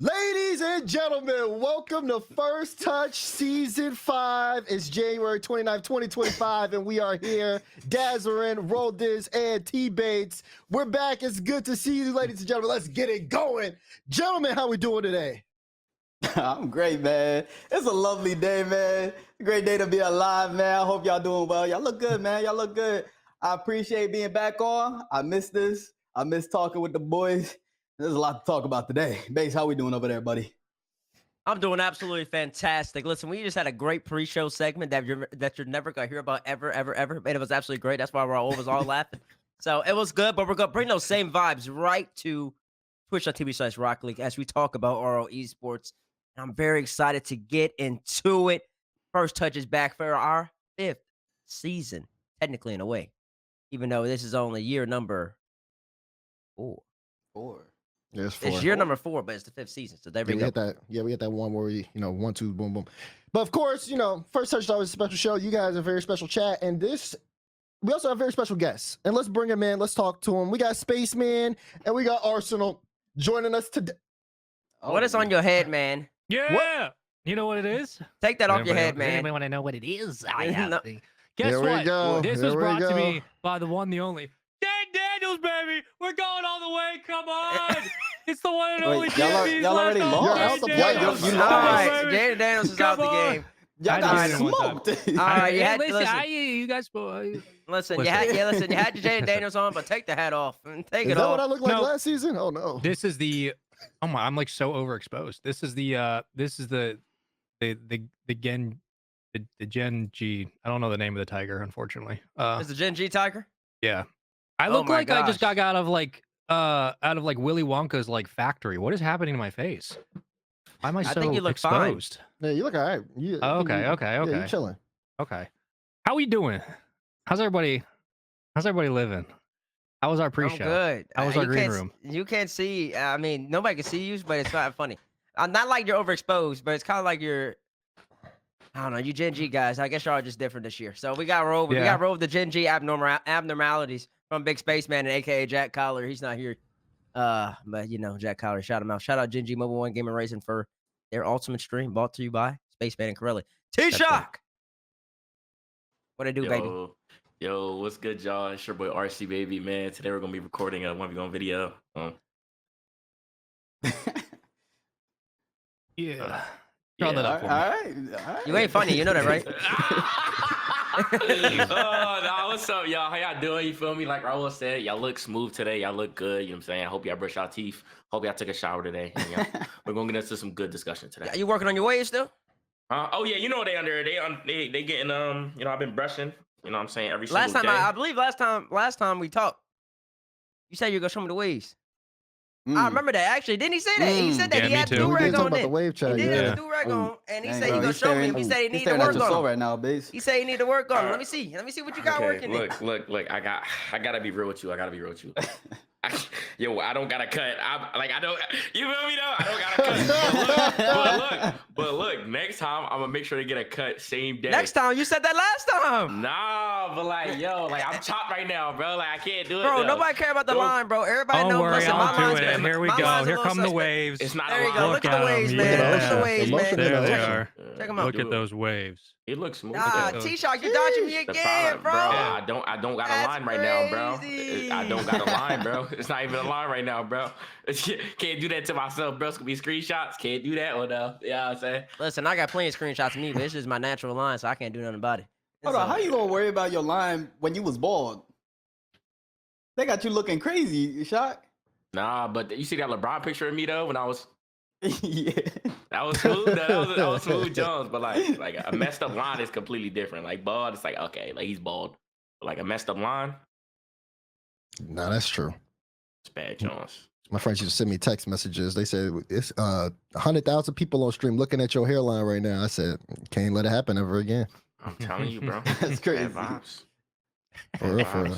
Ladies and gentlemen, welcome to First Touch Season 5. It's January 29th, 2025, and we are here. Dazarin, Roldiz, and T-Bates. We're back. It's good to see you, ladies and gentlemen. Let's get it going. Gentlemen, how we doing today? I'm great, man. It's a lovely day, man. A great day to be alive, man. I hope y'all doing well. Y'all look good, man. Y'all look good. I appreciate being back on. I miss this. I miss talking with the boys. There's a lot to talk about today. Base, how we doing over there, buddy? I'm doing absolutely fantastic. Listen, we just had a great pre-show segment that you're never gonna hear about ever. And it was absolutely great. That's why we're all laughing. So it was good, but we're gonna bring those same vibes right to Twitch.tv/Rock League as we talk about RO Esports. And I'm very excited to get into it. First Touch is back for our 5th season, technically in a way, even though this is only year number 4. Yes, It's year number 4, but it's the 5th season. So there we go. We hit that one where we, 1, 2, boom, boom. But of course, First Touch is always a special show. You guys are a very special chat, and we also have very special guests. And let's bring them in. Let's talk to them. We got Spaceman and we got Arsenal joining us today. What is on your head, man? Yeah. What? You know what it is? Take that off your head, man. Anybody want to know what it is? I have No. to. Guess There we what? go. This There was we brought to go. me by the one, the only. Dan Daniels, baby! We're going all the way. Come on! It's the one and only. Wait, y'all already lost? You're out the playoffs. You All lost. right, Jaden Daniels is Come out the on. game. Y'all I got did it one time. smoked. All right, you had listen, listen. you guys. Listen, What's you had that? listen. You had your Jaden Daniels on, but take the hat off and take Is it that off. what I looked like No. last season? Oh no. This is the. Oh my! I'm like so overexposed. This is the. This is the Gen. The Gen G. I don't know the name of the tiger, unfortunately. Is the Gen G Tiger? Yeah. I Oh look my like I just gosh. got out of like Willy Wonka's like factory. What is happening to my face? Why am I so think you look fine. exposed? Yeah, you look all right. Oh, okay. Yeah, you chilling. Okay. How we doing? How's everybody living? How was our I'm pre-show? good. How was You our green can't room? You can't see. I mean, nobody can see you, but it's not funny. Not like you're overexposed, but it's kind of like you're. I don't know. You Gen G guys. I guess y'all are just different this year. So we got rolled. We Yeah. got rolled with the Gen G abnormalities from Big Spaceman and AKA Jack Collar. He's not here. But Jack Collar, shout him out. Shout out Gen G Mobile One Gaming Racing for their ultimate stream brought to you by Spaceman and Corelli. T-Shock. What it do, baby? Yo, what's good, y'all? It's your boy RC, baby, man. Today we're gonna be recording a 1v1 video. Yeah. Draw that All up for me. right. You ain't funny. You know that, right? No, what's up, y'all? How y'all doing? You feel me? Like Raul said, y'all look smooth today. Y'all look good. You know what I'm saying? I hope y'all brush y'all teeth. Hope y'all took a shower today. And, we're gonna get into some good discussion today. You working on your waves still? Oh yeah, they under they getting I've been brushing. You know what I'm saying? Every single Last time, day. I believe last time we talked, you said you were gonna show me the waves. I remember that. Actually, didn't he say that? He said that Yeah, he me had the too. we do-rag did talk on about the then. wave chat. He did Yeah. have the do-rag on, and he Dang, said bro, he gonna show me. He said he need to staring at work your soul on. right now, base. He said he need to work on. Alright. Let me see what you got Okay, working. there. look. I gotta be real with you. I don't gotta cut. I don't. You feel me though? I don't gotta cut. But look. Next time I'm gonna make sure to get a cut same day. Next time, you said that last time. Nah, but I'm chopped right now, bro. Like I can't do it. Bro, though. nobody care about the Don't- line, bro. Everybody Don't knows. worry, Listen, I'll my line's do it. been- Here we my go. line's a Here little come the suspect. waves. It's not There a you go. line. Look at the at 'em, waves, yeah. man. Look at the The waves, motion man. in There the they ocean. are. Check 'em out. Look at those waves. It looks smooth. Nah, those. T-Shock, you dodging me The again, problem, bro. I don't got a That's line right now, bro. crazy. I don't got a line, bro. It's not even a line right now, bro. Can't do that to myself, bro. It's gonna be screenshots. Can't do that or no. You know what I'm saying? Listen, I got plenty of screenshots of me, but it's just my natural line, so I can't do nothing about it. Hold on, how you gonna worry about your line when you was bald? They got you looking crazy, Shock. Nah, but you see that LeBron picture of me though when I was Yeah. that was smooth. That was smooth Jones, but like a messed up line is completely different. Like bald, it's like okay, like he's bald. But like a messed up line, No, that's true. it's bad Jones. My friends used to send me text messages. They said it's 100,000 people on stream looking at your hairline right now. I said, can't let it happen ever again. I'm telling you, bro. That's crazy. Bad vibes. For real, for real.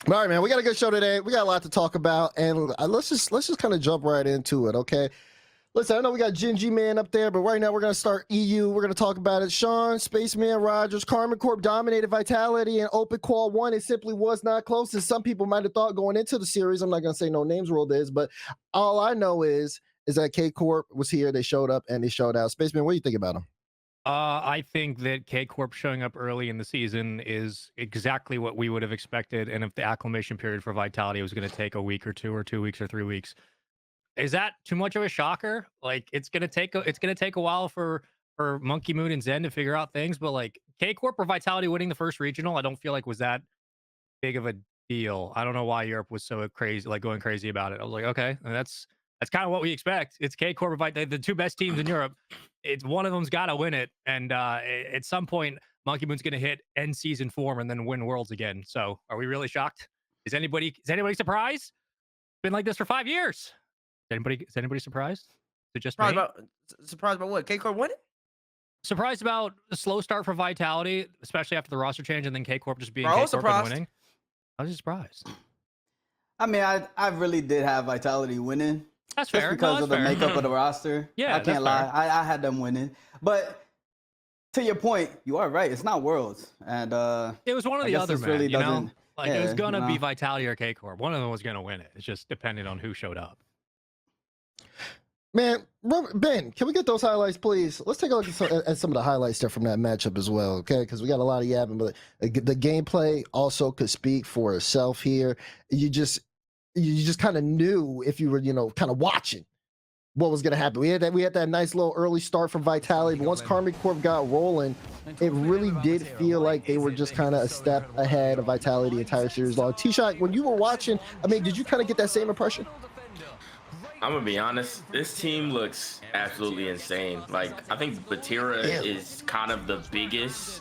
All right, man. We got a good show today. We got a lot to talk about, and let's just kind of jump right into it, okay? Listen, I know we got Gen G Man up there, but right now we're gonna start EU. We're gonna talk about it. Sean, Spaceman, Rogers, Carmen Corp dominated Vitality, and Open Qual 1. It simply was not close, as some people might have thought going into the series. I'm not gonna say no names, Roldiz, but all I know is is that K Corp was here. They showed up and they showed out. Spaceman, what do you think about them? I think that K Corp showing up early in the season is exactly what we would have expected. And if the acclimation period for Vitality was going to take a week or 2 or 2 weeks or 3 weeks, is that too much of a shocker? Like it's gonna take a while for Monkey Moon and Zen to figure out things, but like K Corp or Vitality winning the first regional, I don't feel like was that big of a deal. I don't know why Europe was so crazy, like going crazy about it. I was like, okay, that's kind of what we expect. It's K Corp, the two best teams in Europe. It's one of them's got to win it, and at some point, Monkey Moon's going to hit end season form and then win Worlds again. So, are we really shocked? Is anybody surprised? Been like this for 5 years. Is anybody surprised? Is it just me? Surprised about what? K Corp winning? Surprised about the slow start for Vitality, especially after the roster change, and then K Corp just being Bro, I K was Corp and surprised. winning. I was just surprised. I mean, I really did have Vitality winning. That's Just fair. because No, of the that's fair. makeup of the roster. Yeah, I that's can't lie. fair. I had them winning. But to your point, you are right. It's not Worlds. And It was one or I the guess other, this man. really You know, doesn't- like it was yeah, gonna you be know. Vitality or K Corp. One of them was gonna win it. It's just depending on who showed up. Man, Ben, can we get those highlights, please? Let's take a look at some of the highlights there from that matchup as well, okay? Because we got a lot of yapping, but the gameplay also could speak for itself here. You just kind of knew if you were, kind of watching what was going to happen. We had that nice little early start from Vitality, but once Karmic Corp got rolling, it really did feel like they were just kind of a step ahead of Vitality the entire series long. T-Shot, when you were watching, I mean, did you kind of get that same impression? I'm gonna be honest. This team looks absolutely insane. Like I think Batira is kind of the biggest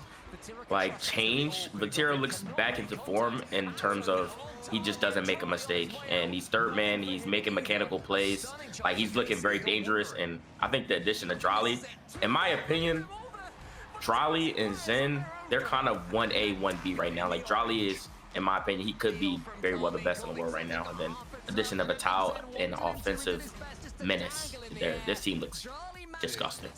change. Batira looks back into form in terms of he just doesn't make a mistake, and he's third man. He's making mechanical plays. Like he's looking very dangerous. And I think the addition of Drolly, in my opinion, Drolly and Zen, they're kind of 1A, 1B right now. Like Drolly is, in my opinion, he could be very well the best in the world right now. And then addition of Vital and offensive menace. This team looks disgusting.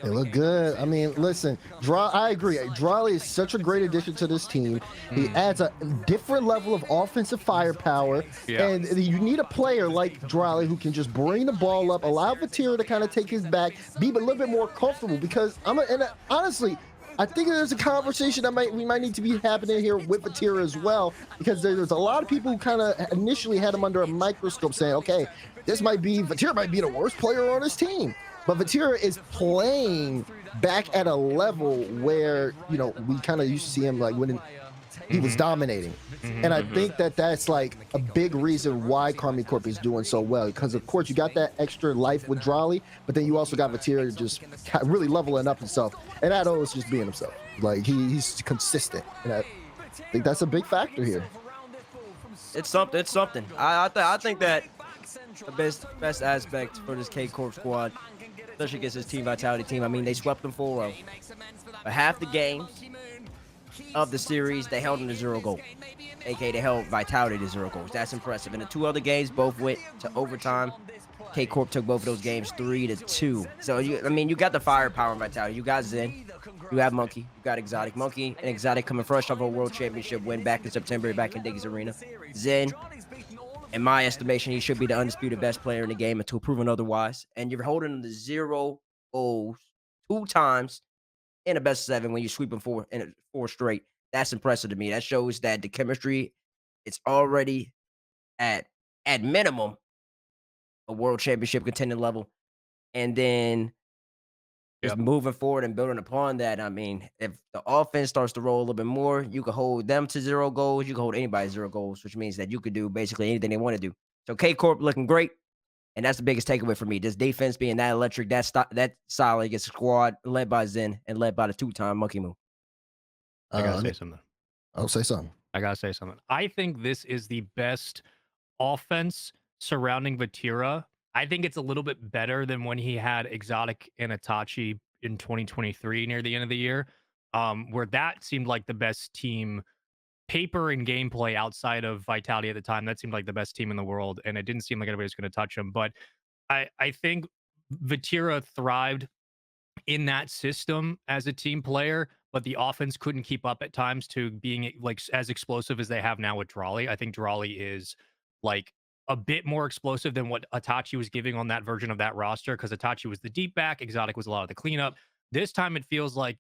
They look good. I mean, listen, I agree. Drolly is such a great addition to this team. He adds a different level of offensive firepower. Yeah. And you need a player like Drolly who can just bring the ball up, allow Vatira to kind of take his back, be a little bit more comfortable. Because honestly, I think there's a conversation that we might need to be happening here with Vatira as well, because there's a lot of people who kind of initially had him under a microscope saying, okay, Vatira might be the worst player on this team. But Vatira is playing back at a level where, we kind of used to see him like when he was dominating. And I think that's like a big reason why Karmic Corp is doing so well. Because, of course, you got that extra life with Drolly, but then you also got Vatira just really leveling up himself. And Addo is just being himself. Like, he's consistent. And I think that's a big factor here. It's something. I think that the best aspect for this K Corp squad, especially against this Team Vitality team, I mean, they swept them 4-0. But half the games of the series, they held them to 0 goals. AKA, they held Vitality to 0 goals. That's impressive. And the 2 other games both went to overtime. K Corp took both of those games 3-2. So, you got the firepower in Vitality. You got Zen. You have Monkey. You got Exotic. Monkey and Exotic coming fresh off a World Championship win back in September back in Diggs Arena. Zen, in my estimation, he should be the undisputed best player in the game until proven otherwise. And you're holding him to 0 goals 2 times in a best 7 when you sweep him 4 straight. That's impressive to me. That shows that the chemistry, it's already at minimum a World Championship contending level. And then just moving forward and building upon that, I mean, if the offense starts to roll a little bit more, you can hold them to 0 goals. You can hold anybody to 0 goals, which means that you could do basically anything they want to do. So K Corp looking great. And that's the biggest takeaway for me. This defense being that electric, that solid against a squad led by Zen and led by the 2-time Monkey Moon. I gotta say something. I'll say something. I gotta say something. I think this is the best offense surrounding Vatira. I think it's a little bit better than when he had Exotic and Itachi in 2023 near the end of the year, where that seemed like the best team paper and gameplay outside of Vitality at the time. That seemed like the best team in the world, and it didn't seem like anybody's going to touch him. But I think Vatira thrived in that system as a team player, but the offense couldn't keep up at times to being like as explosive as they have now with Drolly. I think Drolly is like a bit more explosive than what Itachi was giving on that version of that roster, because Itachi was the deep back, Exotic was a lot of the cleanup. This time it feels like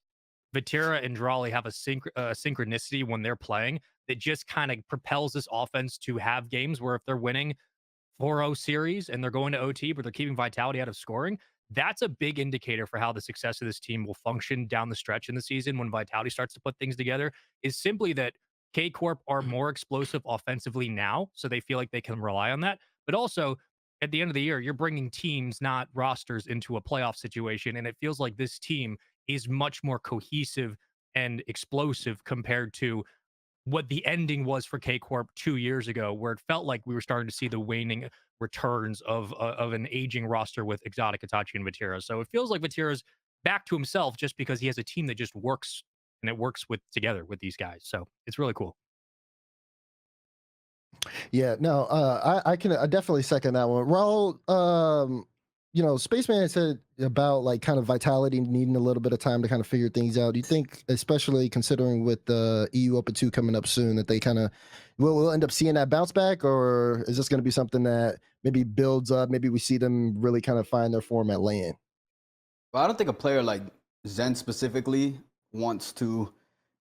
Vatira and Drawley have a synchronicity when they're playing that just kind of propels this offense to have games where if they're winning 4-0 series and they're going to OT, but they're keeping Vitality out of scoring, that's a big indicator for how the success of this team will function down the stretch in the season when Vitality starts to put things together, is simply that K Corp are more explosive offensively now, so they feel like they can rely on that. But also, at the end of the year, you're bringing teams, not rosters, into a playoff situation, and it feels like this team is much more cohesive and explosive compared to what the ending was for K Corp 2 years ago, where it felt like we were starting to see the waning returns of an aging roster with Exotic, Itachi, and Vatira. So it feels like Vatira's back to himself just because he has a team that just works and it works with together with these guys. So it's really cool. Yeah, no, I can I definitely second that one. Raul, you know, Spaceman said about like kind of Vitality needing a little bit of time to kind of figure things out. Do you think, especially considering with the EU Open 2 coming up soon, that they kind of we'll end up seeing that bounce back, or is this going to be something that maybe builds up? Maybe we see them really kind of find their form at LAN. Well, I don't think a player like Zen specifically wants to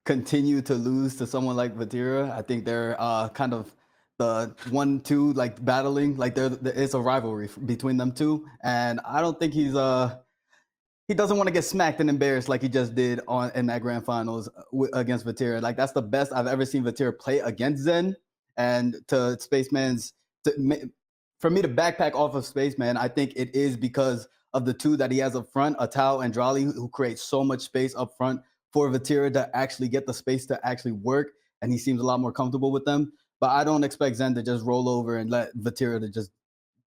continue to lose to someone like Vatira. I think they're kind of the 1-2 like battling, like it's a rivalry between them two, and I don't think he doesn't want to get smacked and embarrassed like he just did in that grand finals against Vatira. Like that's the best I've ever seen Vatira play against Zen. And to Spaceman's, for me to backpack off of Spaceman, I think it is because of the two that he has up front, Atao and Drawley, who create so much space up front for Vatira to actually get the space to actually work, and he seems a lot more comfortable with them. But I don't expect Zen to just roll over and let Vatira to just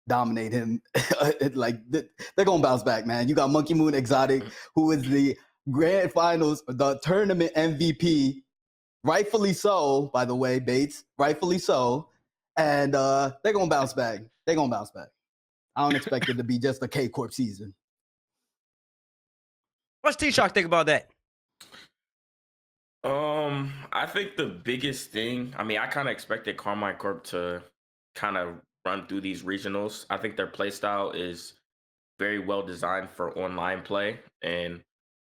dominate him. Like they're gonna bounce back, man. You got Monkey Moon Exotic, who is the grand finals, the tournament MVP, rightfully so, by the way, Bates, rightfully so. And they're gonna bounce back. They're gonna bounce back. I don't expect it to be just a K Corp season. What's T-Shock think about that? I think the biggest thing, I mean, I kind of expected Carmine Corp to kind of run through these regionals. I think their play style is very well designed for online play, and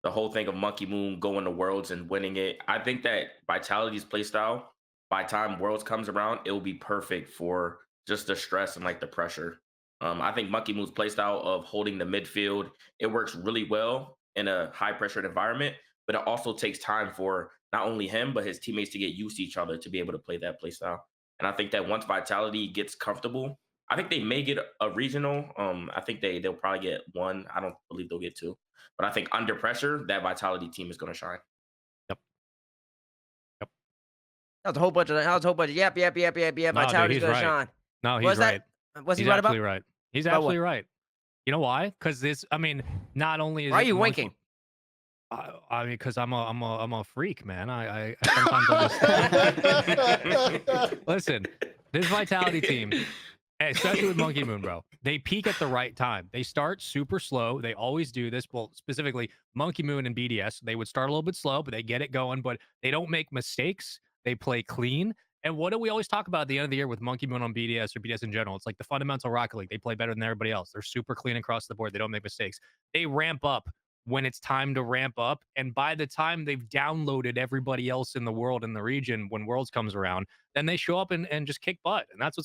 the whole thing of Monkey Moon going to Worlds and winning it. I think that Vitality's play style, by time Worlds comes around, it will be perfect for just the stress and like the pressure. I think Monkey Moon's play style of holding the midfield, it works really well in a high pressured environment, but it also takes time for not only him but his teammates to get used to each other to be able to play that play style. And I think that once Vitality gets comfortable, I think they may get a regional. I think they'll probably get one. I don't believe they'll get two. But I think under pressure, that Vitality team is going to shine. Yep. That was a whole bunch of. Yep. No, Vitality's dude, gonna right. shine. No, he's Was right. that? Was he He's right about? absolutely right. He's About absolutely what? right. You know why? Because this, I mean, not only is Why are it you Monkey- winking? I mean, because I'm a freak, man. I sometimes listen. This Vitality team, especially with Monkey Moon, bro, they peak at the right time. They start super slow. They always do this. Well, specifically Monkey Moon and BDS, they would start a little bit slow, but they get it going. But they don't make mistakes. They play clean. And what do we always talk about at the end of the year with Monkey Moon on BDS or BDS in general? It's like the fundamental Rocket League. They play better than everybody else. They're super clean across the board. They don't make mistakes. They ramp up when it's time to ramp up. And by the time they've downloaded everybody else in the world in the region, when Worlds comes around, then they show up and just kick butt. And that's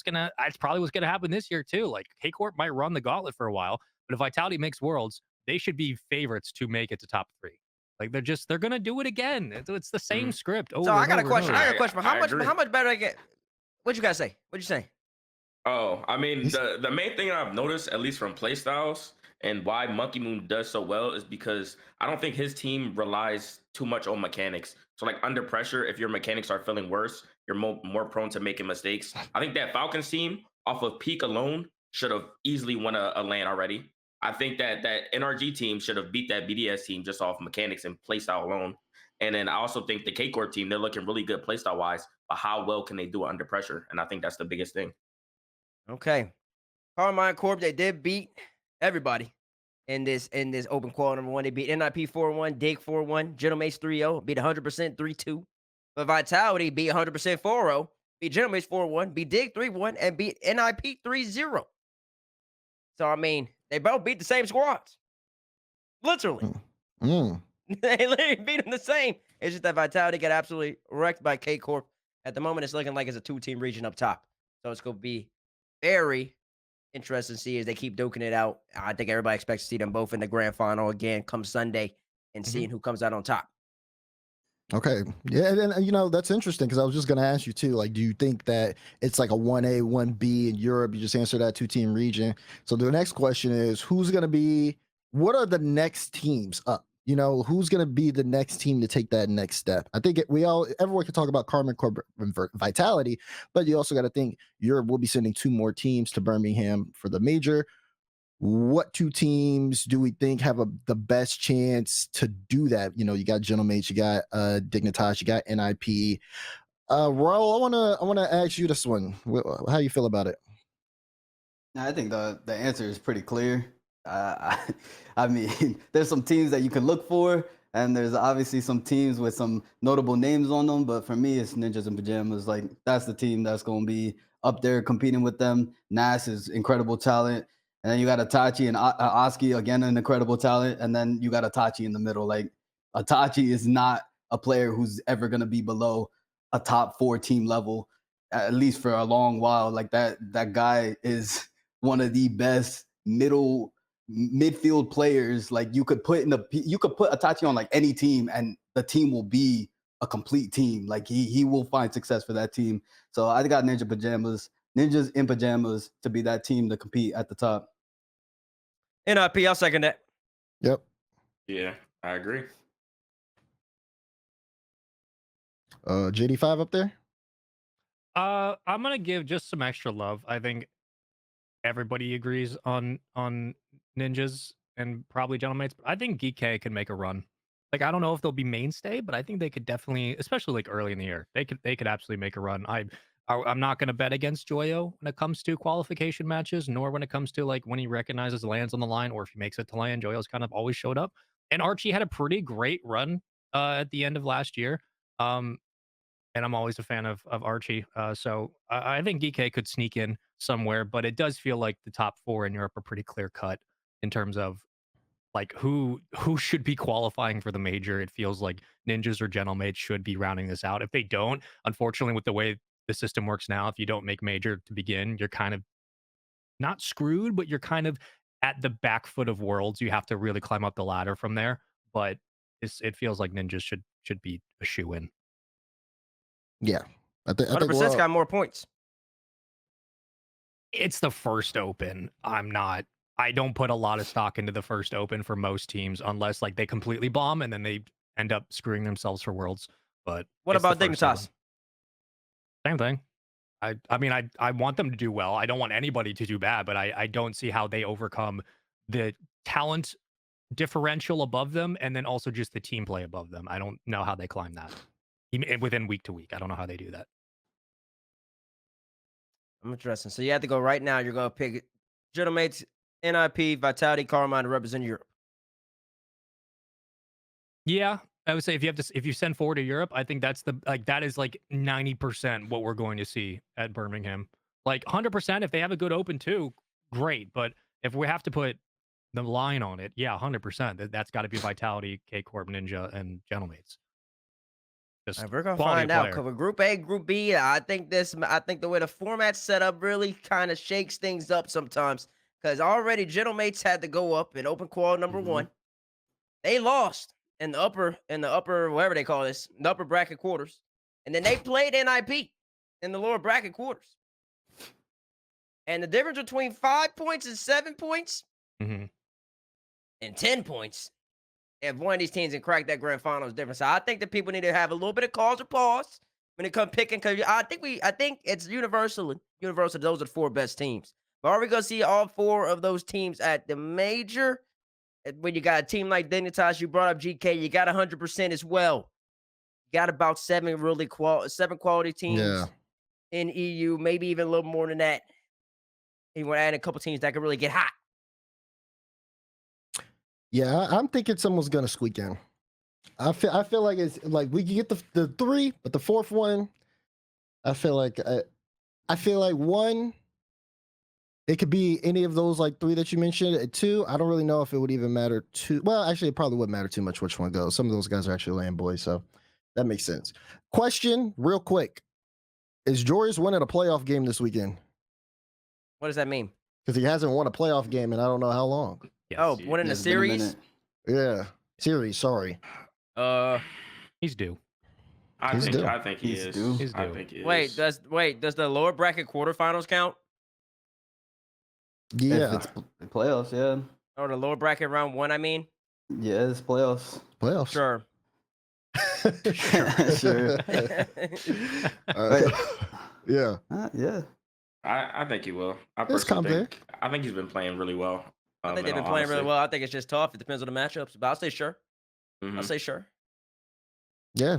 probably what's gonna happen this year too. Like K Corp might run the gauntlet for a while, but if Vitality makes Worlds, they should be favorites to make it to top 3. Like they're gonna do it again. It's the same script. So I got a question. over. I got a question. I agree. How much better I get? What you guys say? What'd you say? Oh, I mean, the main thing I've noticed, at least from play styles, and why Monkey Moon does so well is because I don't think his team relies too much on mechanics. So like under pressure, if your mechanics are feeling worse, you're more prone to making mistakes. I think that Falcons team off of peak alone should have easily won a LAN already. I think that NRG team should have beat that BDS team just off mechanics and playstyle alone. And then I also think the K Corp team, they're looking really good playstyle wise, but how well can they do it under pressure? And I think that's the biggest thing. Okay, Carmine Corp, they did beat everybody in this open qual number 1. They beat NIP 4-1, Dig 4-1, Gentleman's 3-0, beat 100% 3-2. But Vitality beat 100% 4-0, beat Gentleman's 4-1, beat Dig 3-1, and beat NIP 3-0. So, I mean, they both beat the same squads. Literally. Mm. They literally beat them the same. It's just that Vitality got absolutely wrecked by K Corp. At the moment, it's looking like it's a 2-team region up top. So it's going to be very interesting to see as they keep duking it out. I think everybody expects to see them both in the grand final again come Sunday and seeing who comes out on top. Okay. Yeah, and you know, that's interesting because I was just gonna ask you too. Like, do you think that it's like a 1A, 1B in Europe? You just answered that 2-team region. So the next question is who's gonna be what are the next teams up? You know, who's gonna be the next team to take that next step? I think everyone can talk about Carmen Corp Vitality, but you also got to think Europe will be sending 2 more teams to Birmingham for the major. What 2 teams do we think have the best chance to do that? You know, you got Gentlemates, you got Dignitas, you got NIP. Raul, I wanna ask you this one. How you feel about it? I think the answer is pretty clear. I mean, there's some teams that you can look for, and there's obviously some teams with some notable names on them. But for me, it's Ninjas in Pajamas. Like that's the team that's going to be up there competing with them. Nas is incredible talent, and then you got Itachi and Oski again, an incredible talent, and then you got Itachi in the middle. Like Itachi is not a player who's ever going to be below a top 4 team level, at least for a long while. Like that guy is one of the best midfield players. Like you could put Itachi on like any team and the team will be a complete team. Like he will find success for that team. So I got Ninjas in Pajamas to be that team to compete at the top. NIP, I'll second that. Yep. Yeah, I agree. JD5 up there? I'm gonna give just some extra love. I think everybody agrees on Ninjas and probably Gentlemates. But I think GK can make a run. Like I don't know if they'll be mainstay, but I think they could definitely, especially like early in the year, they could absolutely make a run. I'm not gonna bet against Joyo when it comes to qualification matches, nor when it comes to like when he recognizes lands on the line or if he makes it to land. Joyo's kind of always showed up, and Archie had a pretty great run at the end of last year. And I'm always a fan of Archie. So I think GK could sneak in somewhere, but it does feel like the top 4 in Europe are pretty clear cut in terms of like who should be qualifying for the major. It feels like Ninjas or Gentlemates should be rounding this out. If they don't, unfortunately, with the way the system works now, if you don't make major to begin, you're kind of not screwed, but you're kind of at the back foot of Worlds. You have to really climb up the ladder from there. But it feels like Ninjas should be a shoe in. Yeah. I think 100% got more points. It's the first open. I don't put a lot of stock into the first open for most teams unless like they completely bomb and then they end up screwing themselves for Worlds. But what about Dignitas? Same thing. I mean, I want them to do well. I don't want anybody to do bad, but I don't see how they overcome the talent differential above them and then also just the team play above them. I don't know how they climb that. Within week to week. I don't know how they do that. I'm interested. So you have to go right now. You're going to pick Gentlemates, NIP, Vitality, Carmine to represent Europe. Yeah, I would say if you send forward to Europe, I think that is like 90% what we're going to see at Birmingham. Like 100% if they have a good open too, great. But if we have to put the line on it, yeah, 100%. That's got to be Vitality, K Corp, Ninja, and Gentlemates. We're gonna find out. Cause with Group A, Group B, I think the way the format's set up really kind of shakes things up sometimes. Cause already Gentlemates had to go up in open qual number 1. They lost in the upper whatever they call this, the upper bracket quarters, and then they played NIP in the lower bracket quarters. And the difference between 5 points and 7 points and 10 points. If one of these teams can crack that grand final is different. So I think that people need to have a little bit of cause or pause when it comes picking. Because I think it's universal. Those are the 4 best teams. But are we gonna see all 4 of those teams at the major? When you got a team like Dignitas, you brought up GK, you got 100% as well. You got about 7 quality teams in EU, maybe even a little more than that. You want to add a couple teams that could really get hot. Yeah, I'm thinking someone's gonna squeak in. I feel like it's like we can get the 3, but the 4th one, I feel like one, it could be any of those like 3 that you mentioned. 2, I don't really know if it would even matter too. Well, actually, it probably wouldn't matter too much which one goes. Some of those guys are actually land boys, so that makes sense. Question, real quick: is Joris winning a playoff game this weekend? What does that mean? Because he hasn't won a playoff game in I don't know how long. Yes. Oh, winning Yeah, the it's been a series? minute. Yeah, series. Sorry. He's due. I He's think due. I think he He's is. due. He's I due. think he is. Wait, does the lower bracket quarterfinals count? Yeah, If it's playoffs, yeah. Or the lower bracket round 1, I mean? Yeah, it's playoffs. playoffs. Sure. Sure. Yeah. Yeah. I think he will. I There's personally comp think. I think he's been playing really well. I think in they've been all playing really honesty. well. I think it's just tough. It depends on the matchups. But I'll say sure. I'll Mhm. say sure. Yeah.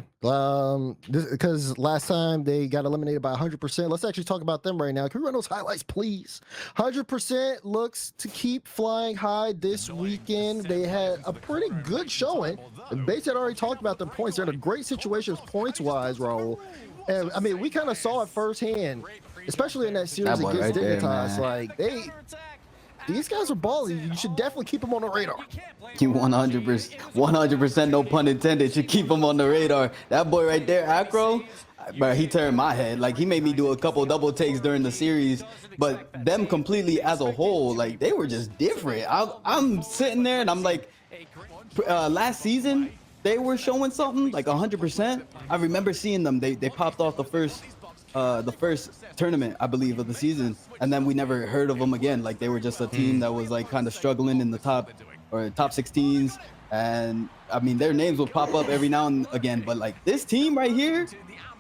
Because last time they got eliminated by 100%. Let's actually talk about them right now. Can we run those highlights, please? 100% looks to keep flying high this weekend. They had a pretty good showing. And Bates had already talked about their points. They're in a great situation points-wise, Raul. And I mean, we kind of saw it firsthand, especially in that series That boy against right there, Dignitas. man. Like these guys are balling. You should definitely keep them on the radar. You 100%, no pun intended. You keep him on the radar. That boy right there, Acro, bro, he turned my head. Like, he made me do a couple double takes during the series. But them completely as a whole, like, they were just different. I'm sitting there and I'm like, last season they were showing something like 100%. I remember seeing them. They popped off the first tournament, I believe, of the season, and then we never heard of them again. Like, they were just a team that was like kind of struggling in the top 16s, and I mean, their names will pop up every now and again. But like this team right here,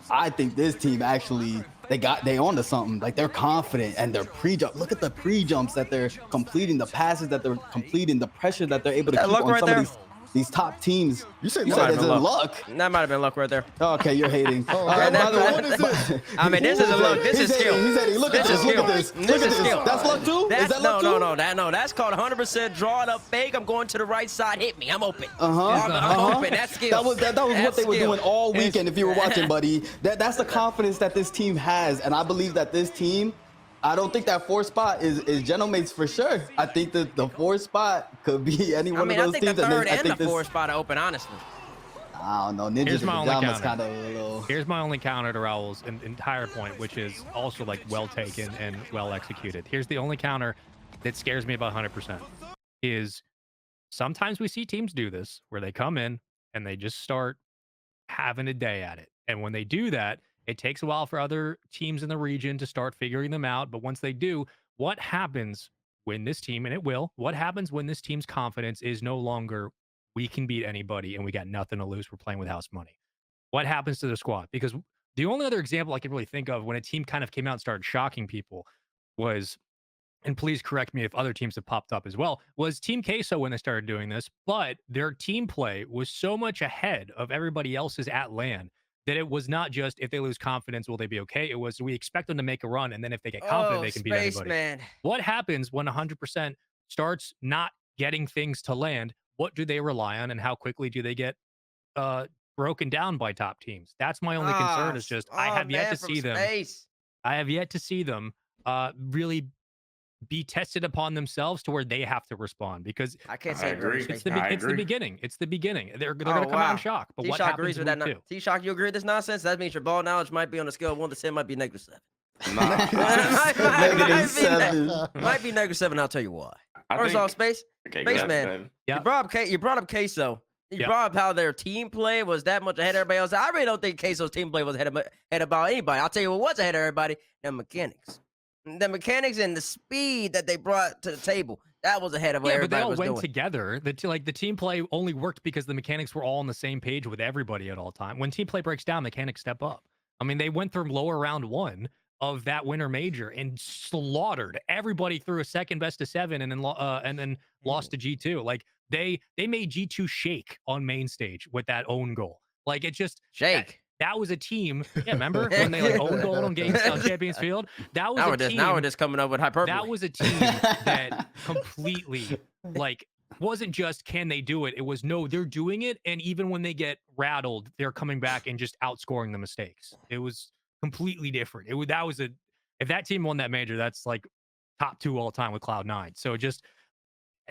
I think this team actually they onto something. Like, they're confident, and their pre-jump. Look at the pre-jumps that they're completing, the passes that they're completing, the pressure that they're able to That keep luck on right some there? of these top teams. You said You luck. said it's in luck. That might have been luck right there. Okay, you're hating. Oh, By the that- way, what is this? I mean, this isn't luck. This He's is skill. hating, he's hating. Look at This this. is Look skill. at this. This Look at is this. skill. That's luck too? That's Is that luck too? no. That's called 100% draw it up fake. I'm going to the right side. Hit me. I'm open. I'm Uh-huh. open. That's skill. That was what That's they were skill. doing all It's- weekend. If you were watching, buddy, that's the confidence that this team has, and I believe that this team. I don't think that 4th spot is Genomates for sure. I think that the 4th spot could be any I one mean, of I those think teams. the third I and think the this, 4th spot are open, honestly. I don't know. Ninjas Here's my only pajamas counter. kind of a little. Here's my only counter to Raul's entire point, which is also like well taken and well executed. Here's the only counter that scares me about 100% is sometimes we see teams do this where they come in and they just start having a day at it. And when they do that, it takes a while for other teams in the region to start figuring them out. But once they do, what happens when this team, and it will, what happens when this team's confidence is no longer we can beat anybody and we got nothing to lose, we're playing with house money? What happens to the squad? Because the only other example I can really think of when a team kind of came out and started shocking people was, and please correct me if other teams have popped up as well, was Team Queso when they started doing this, but their team play was so much ahead of everybody else's at LAN that it was not just if they lose confidence, will they be okay? It was we expect them to make a run, and then if they get confident, they can beat anybody. Spaceman. What happens when 100% starts not getting things to land? What do they rely on, and how quickly do they get broken down by top teams? That's my only concern. Is just I have yet to see them. I have yet to see them really be tested upon themselves to where they have to respond, because I can't I say agree. it's the beginning. It's the beginning. They're going to come out in shock. But what T-Shock happens agrees with in that. week 2? T-Shock, you agree with this nonsense? That means your ball knowledge might be on a scale of 1 to 10, might be -7. Nah, Might be -7. I'll tell you why. I First think- off, Spaceman, man. Yeah. you brought up Queso. You Yeah. brought up how their team play was that much ahead of everybody else. I really don't think Queso's team play was ahead about anybody. I'll tell you what was ahead of everybody: the mechanics. The mechanics and the speed that they brought to the table. That was ahead of what Yeah, but they everybody all was went doing. together. The team play only worked because the mechanics were all on the same page with everybody at all time. When team play breaks down, mechanics step up. I mean, they went through lower round 1 of that winter major and slaughtered everybody through a second best of 7, and then lost to G2. Like they made G2 shake on main stage with that own goal. Like it just Shake. That was a team. Yeah, remember when they like own goal on Champions Field? That was Now a we're just team. now we're just coming up with hyperbole. That was a team that completely like wasn't just can they do it? It was no, they're doing it, and even when they get rattled, they're coming back and just outscoring the mistakes. It was completely different. That was if that team won that major, that's like top 2 all time with Cloud9. So just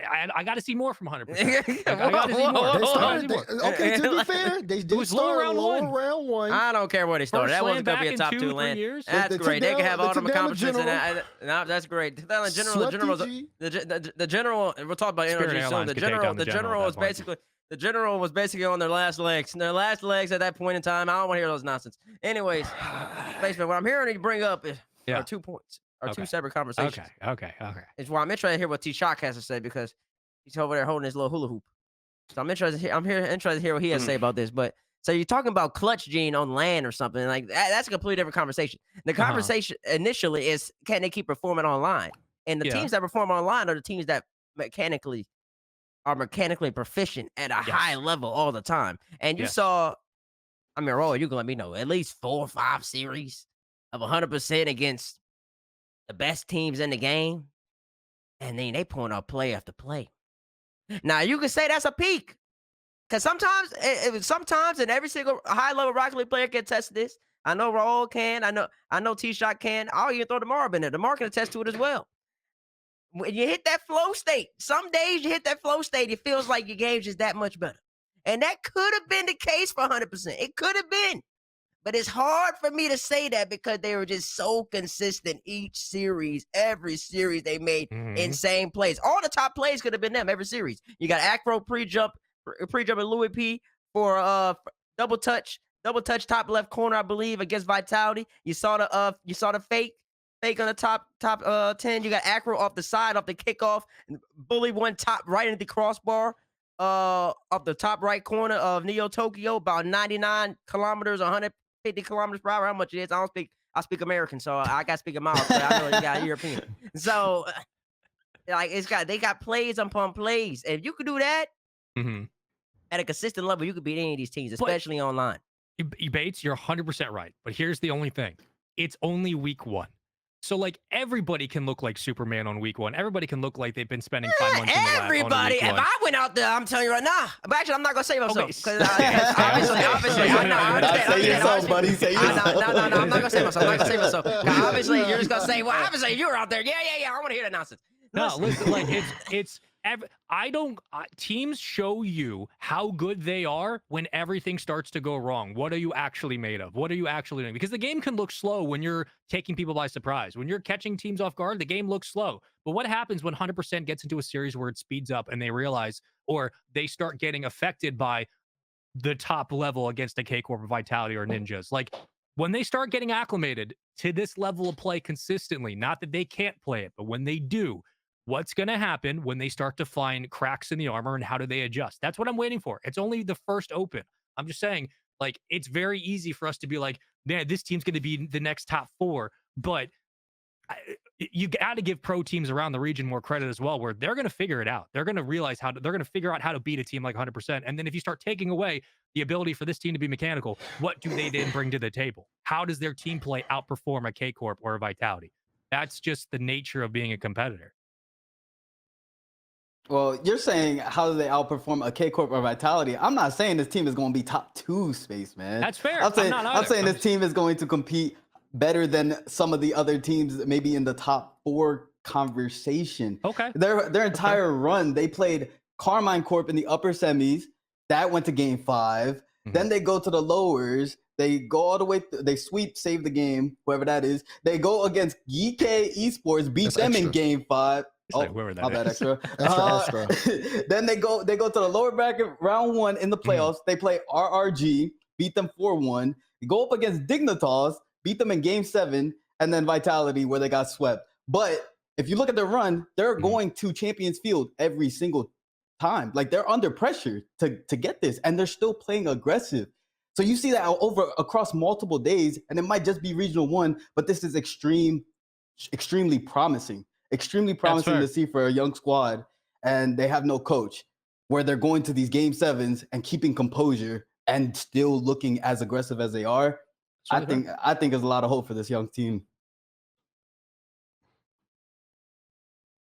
I got to see more from 100%. I got to see more. They I started. gotta see more. Okay, to be fair, they did was low start round lower one. round one. I don't care where they started. First That wasn't land going to be a back top in 2 2-3 land. years. That's They great. took They can down- have they all them took down the accomplishments. general. No, that's great. The general, Swept TG. the general. We'll talk about Spirit energy soon. Airlines The could take general, down the the general general at was that point. basically. The general was basically on their last legs. And their last legs at that point in time. I don't want to hear those nonsense. Anyways, Spaceman, what I'm hearing you bring up are 2 points, or Okay. 2 separate conversations. Okay. It's why I'm interested to hear what T-Shock has to say, because he's over there holding his little hula hoop. So I'm interested to hear what he has to say about this. But so you're talking about clutch gene on land or something like that. That's a completely different conversation. The conversation initially is, can they keep performing online? And the teams that perform online are the teams that mechanically proficient at a high level all the time. And you saw, I mean, Roy, you can let me know, at least 4 or 5 series of 100% against the best teams in the game. And then they point out play after play. Now, you can say that's a peak. Because sometimes, and every single high-level Rocket League player can test this. I know Raul can. I know T-Shot can. I'll even throw DeMar in there. DeMar can attest to it as well. When you hit that flow state, some days you hit that flow state, it feels like your game's just that much better. And that could have been the case for 100%. It could have been. But it's hard for me to say that because they were just so consistent each series. Every series they made insane plays. All the top plays could have been them every series. You got Acro pre-jump and Louis P for double touch top left corner, I believe, against Vitality. You saw the fake on the top 10. You got Acro off the side, off the kickoff, and bully one top right into the crossbar. Up the top right corner of Neo Tokyo, about 99 kilometers, 150 kilometers per hour. How much it is? I speak American, so I got to speak a miles, but I know you got European. So, like, they got plays upon plays. If you could do that at a consistent level, you could beat any of these teams, especially online. Bates, you're 100% right. But here's the only thing. It's only week 1. So, like, everybody can look like Superman on week 1. Everybody can look like they've been spending 5 months in the lab. Everybody. If I went out there, I'm telling you right now. But actually, I'm not going to say myself. Because obviously, I know. Say yourself, buddy. Say yourself. No, I'm not going to say myself. Obviously, you're just going to say, well, obviously, you're out there. Yeah. I want to hear that nonsense. No, listen, like, teams show you how good they are when everything starts to go wrong. What are you actually made of? What are you actually doing? Because the game can look slow when you're taking people by surprise. When you're catching teams off guard, the game looks slow. But what happens when 100% gets into a series where it speeds up and they realize, or they start getting affected by the top level against a K-Corp or Vitality or Ninjas? Like, when they start getting acclimated to this level of play consistently, not that they can't play it, but when they do, what's going to happen when they start to find cracks in the armor, and how do they adjust? That's what I'm waiting for. It's only the first open. I'm just saying, like, it's very easy for us to be like, man, this team's going to be the next top 4. But you got to give pro teams around the region more credit as well, where they're going to figure it out. They're going to realize they're going to figure out how to beat a team like 100%. And then if you start taking away the ability for this team to be mechanical, what do they then bring to the table? How does their team play outperform a K-Corp or a Vitality? That's just the nature of being a competitor. Well, you're saying how do they outperform a K-Corp or Vitality? I'm not saying this team is going to be top 2, Spaceman. That's fair. I'm saying this team is going to compete better than some of the other teams, maybe in the top 4 conversation. Okay. Their entire run, they played Carmine Corp in the upper semis. That went to game 5. Then they go to the lowers. They go all the way. They sweep, save the game, whoever that is. They go against GK Esports, beat them in game 5. Like, whoever that my bad, is. extra. Then they go to the lower bracket, round 1 in the playoffs. They play RRG, beat them 4-1. They go up against Dignitas, beat them in game 7, and then Vitality, where they got swept. But if you look at their run, they're going to Champions Field every single time. Like, they're under pressure to get this, and they're still playing aggressive. So you see that across multiple days, and it might just be Regional 1, but this is extremely promising. Extremely promising to see for a young squad, and they have no coach, where they're going to these game 7s and keeping composure and still looking as aggressive as they are. I think there's a lot of hope for this young team.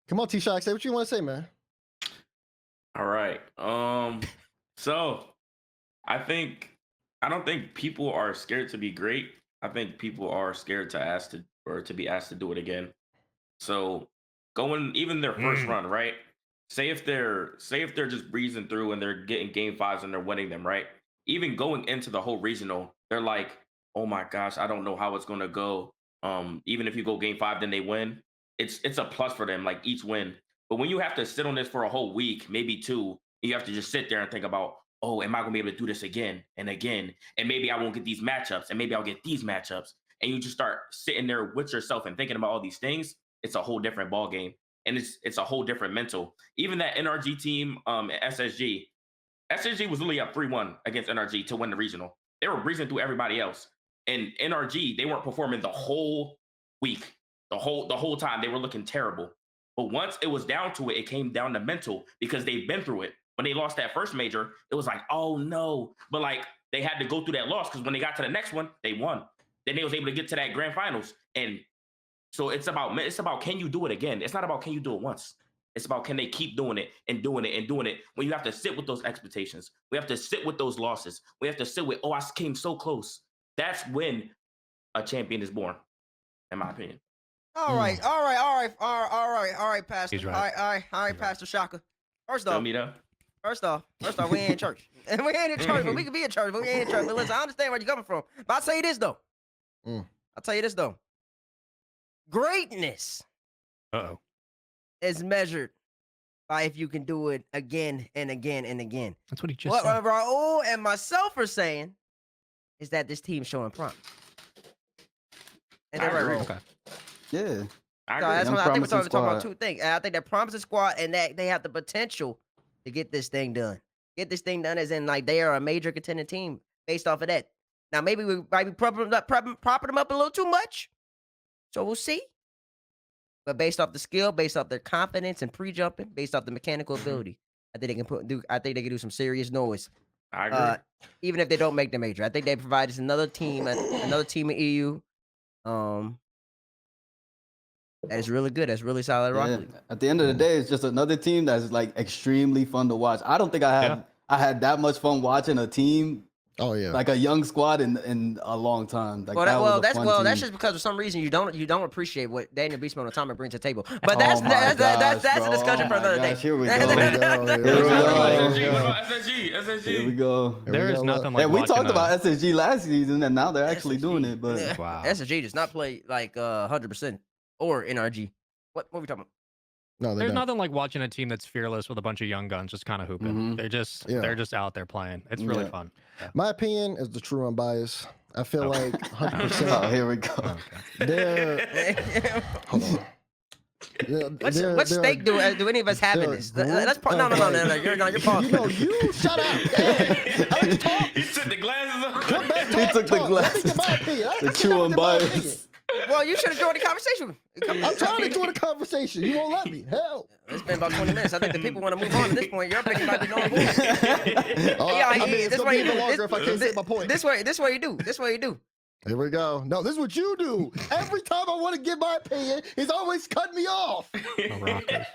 Come on, T-Shock, say what you want to say, man. All right. So I don't think people are scared to be great. I think people are scared to ask to be asked to do it again. So going even their first run, right? Say if they're just breezing through and they're getting game fives and they're winning them, right? Even going into the whole regional, they're like, oh my gosh, I don't know how it's gonna go. Even if you go game five, then they win. It's a plus for them, like each win. But when you have to sit on this for a whole week, maybe two, you have to just sit there and think about, oh, am I gonna be able to do this again and again? And maybe I won't get these matchups, and maybe I'll get these matchups. And you just start sitting there with yourself and thinking about all these things. It's a whole different ball game, and it's a whole different mental. Even that NRG team, SSG was literally up 3-1 against NRG to win the regional. They were breezing through everybody else, and NRG they weren't performing the whole week, the whole time. They were looking terrible. But once it was down to it, it came down to mental because they've been through it. When they lost that first major, it was like, oh no. But like they had to go through that loss because when they got to the next one, they won. Then they was able to get to that grand finals. And so it's about can you do it again? It's not about can you do it once. It's about can they keep doing it and doing it and doing it when you have to sit with those expectations. We have to sit with those losses. We have to sit with, oh, I came so close. That's when a champion is born, in my opinion. All right, Pastor. He's right. All right, Pastor Shaka. First off, First off, we ain't in church. And we ain't in church, but we can be in church, but we ain't in church. But listen, I understand where you're coming from. But I'll tell you this, though. Greatness is measured by if you can do it again and again and again. That's what he just What said. Raul and myself are saying is that this team's showing promise. And they're right, Raul. Okay. Yeah. I So agree. that's Young what I think we're promising talking about squad. two things. And I think that promising squad and that they have the potential to get this thing done. Get this thing done as in like they are a major contending team based off of that. Now maybe we might be propping them up a little too much. So we'll see. But based off the skill, based off their confidence and pre-jumping, based off the mechanical ability, I think they can do some serious noise. I agree. Even if they don't make the major. I think they provide us another team in EU. That is really good. That's really solid Rocket Yeah. League. At the end of the day, it's just another team that's like extremely fun to watch. I don't think I had that much fun watching a team Oh yeah. like a young squad in a long time. Like That's team. just because for some reason you don't appreciate what Daniel Beastman and Atomic brings to the table. But Oh that's my that's gosh, a bro. discussion Oh for my another gosh, day. here we go. Here we SSG, go. what about SSG? Here we SSG. go. There is nothing like Yeah, we watching talked about SSG last season, and now they're actually doing it. But Yeah. Wow. SSG does not play like 100% or NRG. What are we talking about? No, they There's don't. nothing like watching a team that's fearless with a bunch of young guns just kind of hooping. Mhm. They're just out there playing. It's really Yeah. fun. My opinion is the true unbiased. I feel Okay. like oh, 100%. here we go. Okay. They're hold on. What stake do any of us have in they're this? group Let's no. of, You're you pausing. know, you shut up. Hey, I let you talk. He took the glasses off. Come back, He talk, took the talk. Let me get glasses. my opinion. The I true never get my opinion. unbiased. Well, you should have joined the conversation. I'm trying to join the conversation. You won't let me. Hell. It's been about 20 minutes. I think the people want to move on at this point. Your opinion might be known. I mean, it's gonna be even longer if I can't say my point. This way you do. Here we go. No, this is what you do. Every time I want to give my opinion, he's always cutting me off. A rocker.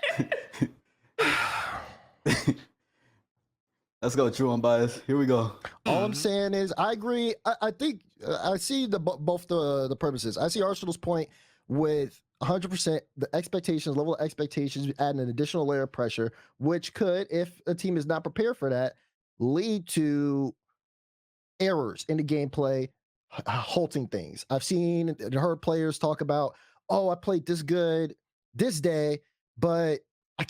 Let's go, true unbiased. Here we go. All I'm saying is, I agree. I think I see both the purposes. I see Arsenal's point with 100% the expectations, level of expectations, adding an additional layer of pressure, which could, if a team is not prepared for that, lead to errors in the gameplay, halting things. I've seen and heard players talk about, oh, I played this good this day, but I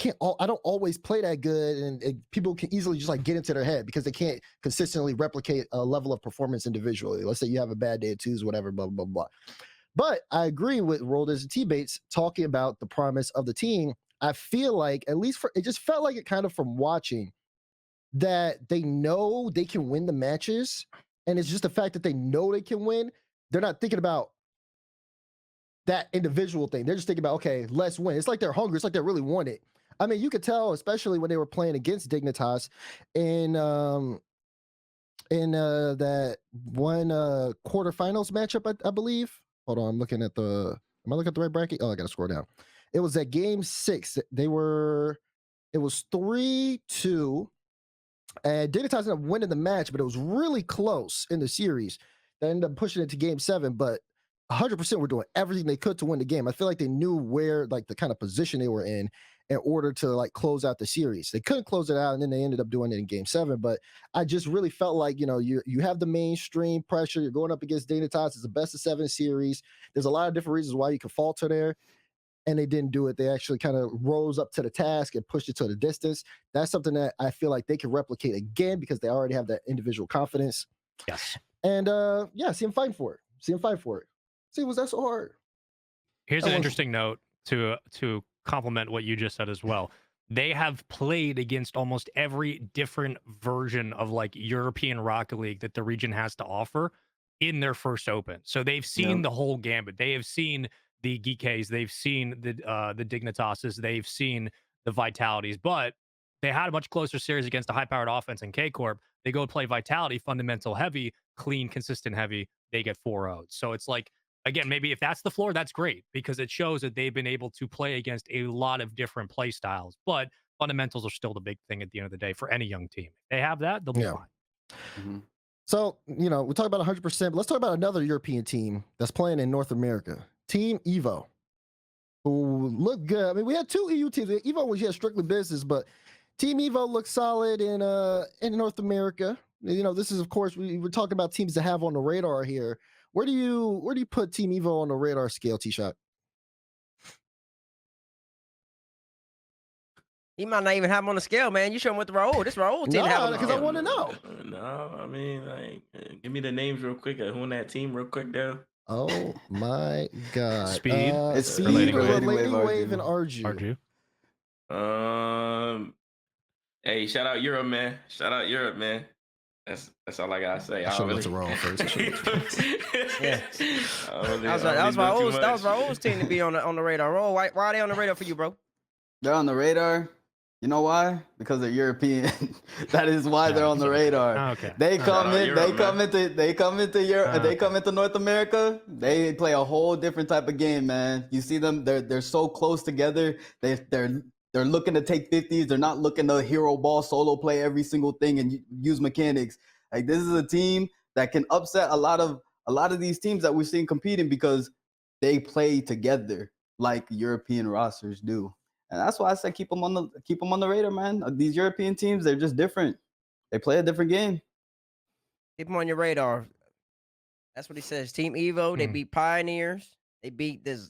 don't always play that good, and people can easily just like get into their head because they can't consistently replicate a level of performance individually. Let's say you have a bad day at twos, whatever, blah, blah, blah. But I agree with Rolders and T-Bates talking about the promise of the team. I feel like, at least it just felt like it kind of from watching, that they know they can win the matches, and it's just the fact that they know they can win. They're not thinking about that individual thing. They're just thinking about, okay, let's win. It's like they're hungry. It's like they really want it. I mean, you could tell, especially when they were playing against Dignitas in that one quarterfinals matchup, I believe. Hold on, I'm looking at am I looking at the right bracket? Oh, I gotta scroll down. It was at game 6. It was 3-2. And Dignitas ended up winning the match, but it was really close in the series. They ended up pushing it to game 7, but 100% were doing everything they could to win the game. I feel like they knew where, like, the kind of position they were in order to, like, close out the series. They couldn't close it out, and then they ended up doing it in game 7. But I just really felt like, you have the mainstream pressure. You're going up against Dignitas. It's a best of 7 series. There's a lot of different reasons why you could falter there, and they didn't do it. They actually kind of rose up to the task and pushed it to the distance. That's something that I feel like they can replicate again because they already have that individual confidence. Yes. And yeah, see him fighting for it. See, was that so hard? Here's That an was- interesting note to complement what you just said as well. They have played against almost every different version of like European Rocket League that the region has to offer in their first open. So they've seen the whole gambit. They have seen the GKs, they've seen the Dignitases, they've seen the Vitalities, but they had a much closer series against a high-powered offense in K Corp. They go play Vitality, fundamental heavy, clean, consistent heavy. They get 4-0. So it's like, again, maybe if that's the floor, that's great because it shows that they've been able to play against a lot of different play styles. But fundamentals are still the big thing at the end of the day for any young team. If they have that, they'll be fine. Mm-hmm. So, we talk about 100%, but let's talk about another European team that's playing in North America. Team Evo, who look good. I mean, we had 2 EU teams. Evo was strictly business, but Team Evo looks solid in North America. This is, of course, we're talking about teams to have on the radar here. Where do you put Team Evo on the radar scale, T-Shot? He might not even have him on the scale, man. You show him what the Raul. This Raul team have him. Because I want to know. No, I mean, like, give me the names real quick. Who on that team real quick, though? Oh my God! Speed. It's Speed, Relating Wave, and Arju. Hey, shout out Europe, man. That's all I gotta say. I should have went to Raw first. Yeah. That was Raul's team to be on the radar. Raul, why are they on the radar for you, bro? They're on the radar. You know why? Because they're European. That is why they're on the radar. Okay. They come in. Europe, They come into Europe. They come into North America. They play a whole different type of game, man. You see them. They're so close together. They're looking to take 50s. They're not looking to hero ball solo play every single thing and use mechanics. Like, this is a team that can upset a lot of these teams that we're seeing competing because they play together like European rosters do. And that's why I said keep them on the radar, man. These European teams, they're just different. They play a different game. Keep them on your radar. That's what he says. Team Evo, they beat Pioneers. They beat this.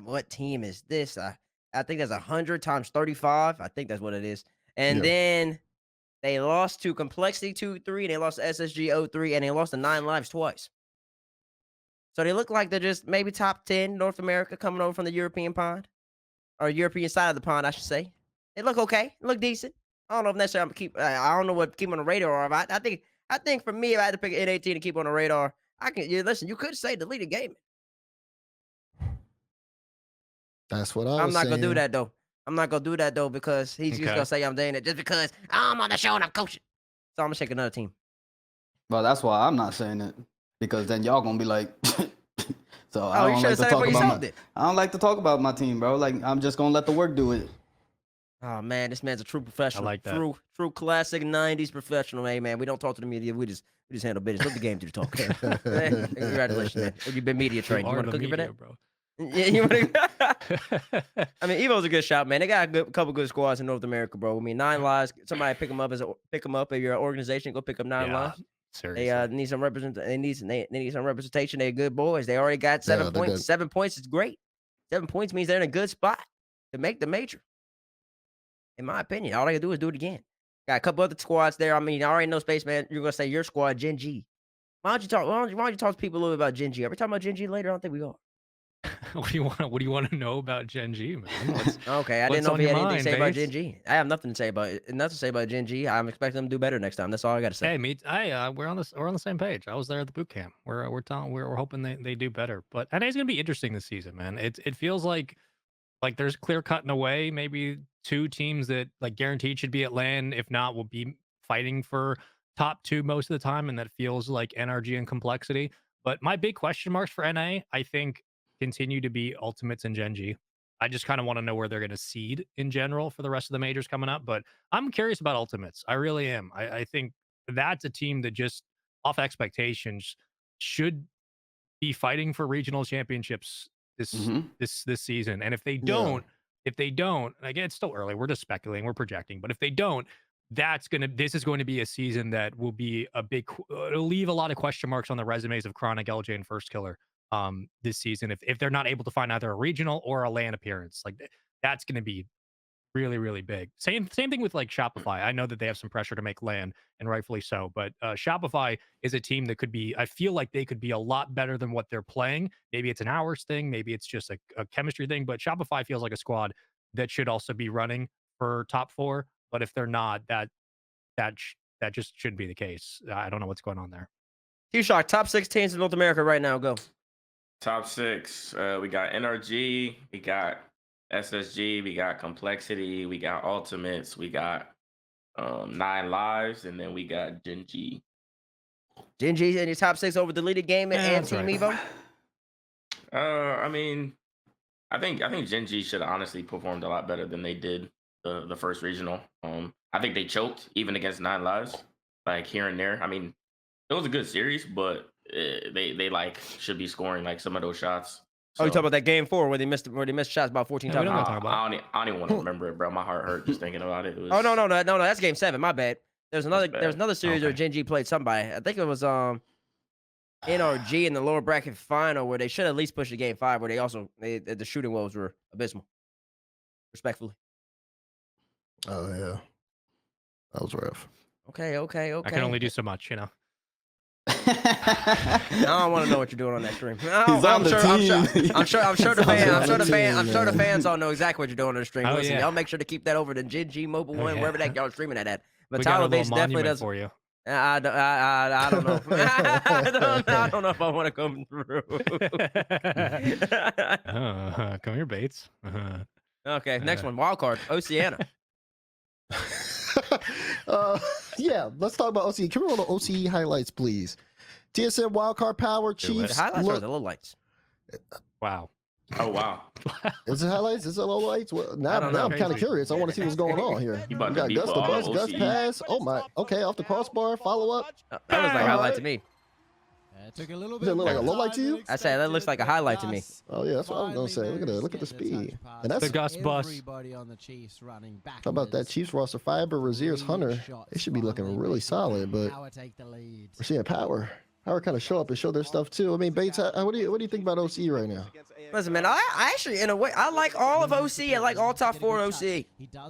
What team is this? I think that's 100 times 35. I think that's what it is. And then they lost to Complexity 2-3. They lost to SSG 0-3, and they lost to 9 Lives twice. So they look like they're just maybe top 10 North America coming over from the European pond. Or European side of the pond, I should say. They look okay. They look decent. I don't know if necessarily I'm keep. I don't know what keep on the radar are. I think for me, if I had to pick an N18 to keep on the radar, I can. Listen, you could say deleted gaming. That's what I'm not saying. gonna do that though. I'm not gonna do that though because he's just gonna say I'm doing it just because I'm on the show and I'm coaching. So I'm gonna check another team. Well, that's why I'm not saying it because then y'all gonna be like. So I don't like to talk about my team, bro. Like, I'm just gonna let the work do it. Oh man, this man's a true professional. I like that. True classic '90s professional. Hey man, we don't talk to the media. We just handle business. Let the game do the talk. Hey, congratulations, man. You've been media trained. You want to cookie for that, bro? Yeah, you want to. I mean, Evo's a good shot, man. They got a couple good squads in North America, bro. I mean, 9 Lives. Somebody pick them up at your organization. Go pick up 9 Lives. Seriously. They need some representation. They need some representation. They're good boys. They already got 7 points. Good. 7 points is great. 7 points means they're in a good spot to make the major. In my opinion, all they gotta do is do it again. Got a couple other squads there. I mean, I already know Spaceman. You're gonna say your squad, Gen G. Why don't you talk to people a little bit about Gen G? Are we talking about Gen G later? I don't think we are. What do you want to know about Gen G, man? Okay, I didn't know if you had anything to say about Gen G. I have nothing to say about Gen G. I'm expecting them to do better next time. That's all I got to say. Hey, we're on the same page. I was there at the boot camp. We're hoping they do better. But I think it's gonna be interesting this season, man. It feels like there's clear cut in a way. Maybe 2 teams that like guaranteed should be at LAN. If not, will be fighting for top 2 most of the time, and that feels like NRG and Complexity. But my big question marks for NA, I think, continue to be Ultimates and Gen G. I just kind of want to know where they're going to seed in general for the rest of the majors coming up. But I'm curious about Ultimates. I really am. I think that's a team that just off expectations should be fighting for regional championships this season. And if they don't, again, it's still early. We're just speculating, we're projecting. But if they don't, this is going to be a season that will be it'll leave a lot of question marks on the resumes of Chronic, LJ, and First Killer this season if they're not able to find either a regional or a LAN appearance. Like that's going to be really, really big. Same thing with like Shopify. I know that they have some pressure to make LAN, and rightfully so, but Shopify is a team that could be, I feel like they could be a lot better than what they're playing. Maybe it's an hours thing, maybe it's just a chemistry thing, but Shopify feels like a squad that should also be running for top 4. But if they're not, that just shouldn't be the case. I don't know what's going on there. Q-Shock, top 6 teams in North America right now. Go. Top 6. We got NRG. We got SSG. We got Complexity. We got Ultimates. We got 9 Lives. And then we got Gen G. Gen G in your top 6 over Deleted Game and Team Evo? I mean, I think Gen G should have honestly performed a lot better than they did the first regional. I think they choked even against 9 Lives, like here and there. I mean, it was a good series, but they like should be scoring like some of those shots. So, you talking about that game 4 where they missed shots about 14 times? I don't even want to remember it, bro. My heart hurt just thinking about it. Oh no, that's game 7. My bad. There's another series where Gen G played somebody. I think it was NRG in the lower bracket final where they should at least push the game 5 where the shooting woes were abysmal. Respectfully. Oh yeah, that was rough. Okay. I can only do so much, you know. I don't want to know what you're doing on that stream. I'm sure the fans all know exactly what you're doing on the stream. Oh, Listen, yeah. y'all make sure to keep that over to Gen G Mobile 1, wherever that y'all streaming that at. But We got a Tyler little Bates definitely monument does. for you. I don't know. I don't know if I want to come through. Come here, Bates. Okay, next one. Wild card. Oceania. Yeah, let's talk about OCE. Can we roll the OCE highlights, please? TSM wildcard power The Chiefs. highlights are the low lights. Wow. Oh wow. Is it highlights? Is it low lights? Well, now don't know. I'm kind of curious. I want to see what's going on here. You We about to got beat Gus the all Bus, the Gus OCE. pass. Oh my. Okay, off the crossbar, follow up. That looks like a highlight to me. Took a little Does it look like a low light to you? I say that looks like a highlight to me. Oh yeah, that's what I was gonna say. Look at the speed. And that's The Gus bus. how about that Chiefs roster? Fiber, Razier's, Hunter. They should be looking really solid, but we're seeing Power. Power kind of show up and show their stuff too. I mean, Bates, what do you think about OC right now? Listen, man, I actually, in a way, I like all of OC. I like all top 4 OC.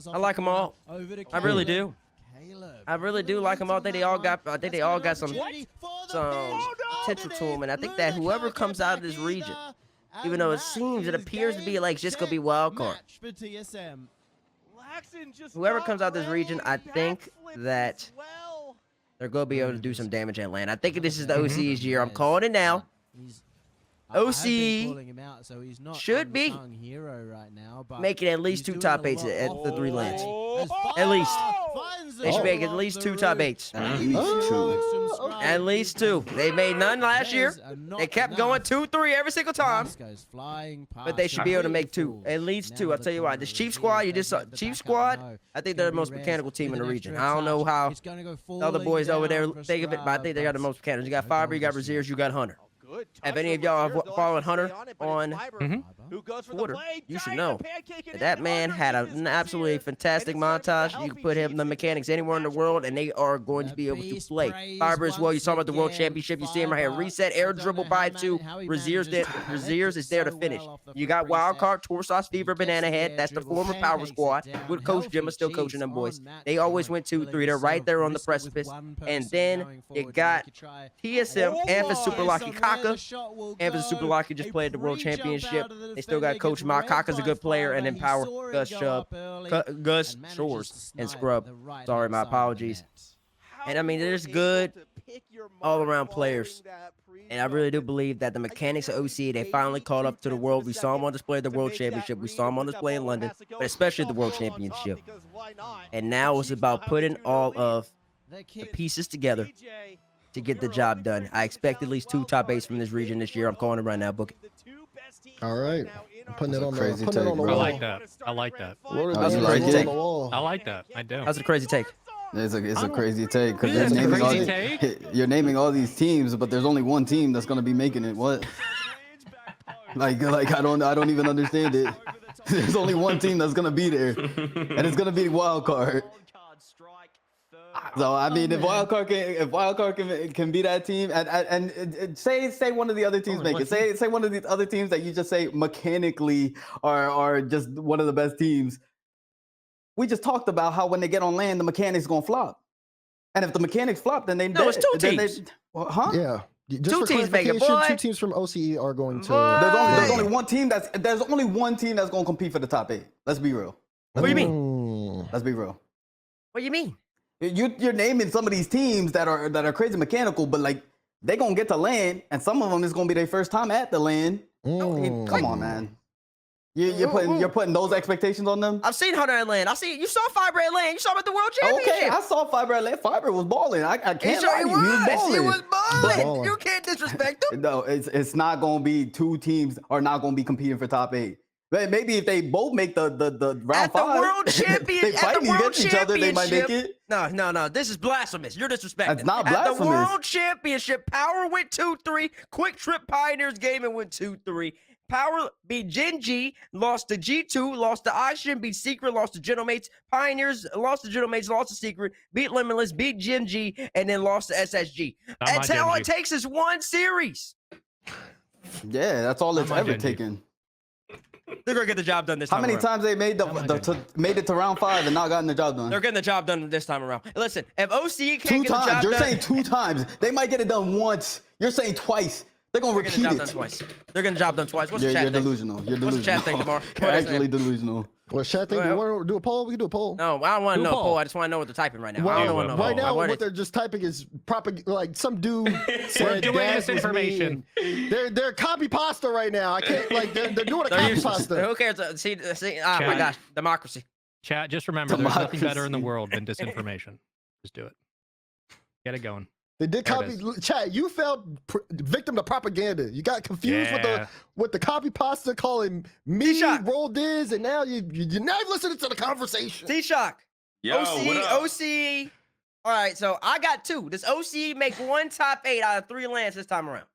I like them all. I really do. I really do like them all. I think they all got some potential to them, and I think that whoever comes out of this region, even though it appears to be like just gonna be wild card. Whoever comes out of this region, I think that they're gonna be able to do some damage at land. I think this is the OC's year. I'm calling it now. OC should be making at least 2 top 8s at the 3 lands. At least. They should make at least 2 top 8s. At least 2. They made none last year. They kept going 2-3 every single time. But they should be able to make 2. At least 2. I'll tell you why. This Chief Squad, you just saw. Chief Squad, I think they're the most mechanical team in the region. I don't know how the other boys over there think of it, but I think they got the most mechanical. You got Fiber, you got Braziers, you got Hunter. If any of y'all are following Hunter on Twitter, you should know that man had an absolutely fantastic montage. You can put him the mechanics anywhere in the world, and they are going to be able to play. Fiber as well. You saw him at the World Championship. You see him right here. Reset, air dribble by 2. Razier's is there to finish. You got Wildcard, Torsauce, Fever, Banana Head. That's the former Power Squad with Coach Jim still coaching them boys. They always went 2-3. They're right there on the precipice. And then you got TSM, Amphis, Super Lucky Kaka. Amphis, Super Lucky just played the World Championship. They still got Coach Ma. Kaka's a good player. And then Power, Gus Shores, and Scrub. Sorry, my apologies. And I mean, there's good all-around players. And I really do believe that the mechanics of OC, they finally caught up to the world. We saw them on display at the World Championship. We saw them on display in London, but especially at the World Championship. And now it's about putting all of the pieces together to get the job done. I expect at least 2 top 8s from this region this year. I'm calling it right now. Book it. All right, I'm putting it on crazy the take, wall. I like that. I like that. What are That was the a crazy names on take. the wall? I like that. I do. That's a crazy take. It's a don't- crazy take because It's a naming all crazy these, you're naming all these teams, but there's only one team that's gonna be making it. What? Like I don't even understand it. There's only one team that's gonna be there, and it's gonna be wild card. So I mean, if wildcard can be that team, and say one of the other teams make it. Say one of the other teams that you just say mechanically are just one of the best teams. We just talked about how when they get on land, the mechanics gonna flop, and if the mechanics flop, then they it's two teams. Huh? Yeah. Just Two for teams make it, clarification, boy. 2 teams from OCE are going to. Boy. There's only one team that's gonna compete for the top 8. Let's be real. What do you mean? Let's be real. What do you mean? You're naming some of these teams that are crazy mechanical, but like they gonna get to land, and some of them is gonna be their first time at the land. Come on, man. You're putting those expectations on them. I've seen Hunter at land. You saw Fiber at land. You saw him at the World Championship. Okay, I saw Fiber at land. Fiber was balling. I can't He lie to you. He was balling. Balling. You can't disrespect him. No, it's not gonna be two teams are not gonna be competing for top 8. Maybe if they both make the round At the 5, World Champion, they at the fighting World against each other, they might make Championship. it. No. This is blasphemous. You're disrespecting. That's not At the blasphemous. World Championship, Power went 2-3. Quick Trip Pioneers game and went 2-3. Power beat Gen G, lost to G2, lost to Ishin, beat Secret, lost to Genomates. Pioneers lost to Genomates, lost to Secret, beat Limitless, beat Gen G, and then lost to SSG. That's all it takes is one series. Yeah, that's all it's Not my ever Gen G. taken. They're gonna get the job done this How time many around. times they made made it to round 5 and not gotten the job done? They're getting the job done this time around. Listen, if OCE can't Two get the job times. You're done, saying 2 times. They might get it done once. You're saying twice. They're gonna they're getting repeat the job done it. twice. They're getting the job done twice. What's the You're chat think? delusional. You're What's the delusional. chat think tomorrow? You're What is actually it? delusional. Well, Shad, think we want to do a poll? We can do a poll. No, I don't want to Do a know poll. poll. I just want to know what they're typing right now. Well, I don't want to know. right now, What what is- they're just typing is like some dude said doing Daz was misinformation. mean. They're copy pasta right now. I can't like they're doing a They're copy useless. pasta. Who cares? See, oh my Chat. gosh, democracy. Chat, just remember, there's nothing better in the Democracy. world than disinformation. Just do it. Get it going. They did There copy. it Chat, you fell victim to propaganda. You got confused Yeah. with the copy pasta calling me T-Shock. roll diz, and now you're not listening to the conversation. T-Shock. Yo, what up? OCE. All right, so I got 2. Does OCE make one top 8 out of 3 lands this time around?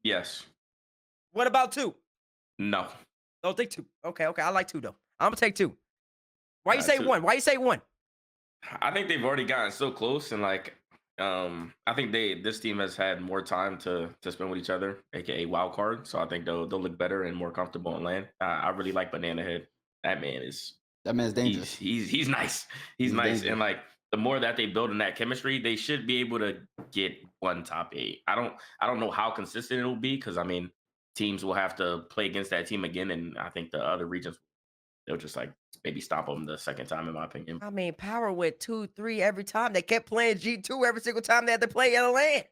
Yes. What about 2? No. Don't think 2. Okay, I like 2 though. I'm gonna take 2. Why you say 2. 1? Why you say 1? I think they've already gotten so close, and like, I think this team has had more time to spend with each other, aka wild card. So I think they'll look better and more comfortable on land. I really like Banana Head. That man's dangerous. He's nice. He's nice, dangerous. and like the more that they build in that chemistry, they should be able to get one top 8. I don't know how consistent it'll be because I mean teams will have to play against that team again, and I think the other regions they'll just like maybe stop them the second time, in my opinion. I mean, Power went 2-3 every time. They kept playing G2 every single time they had to play in a land.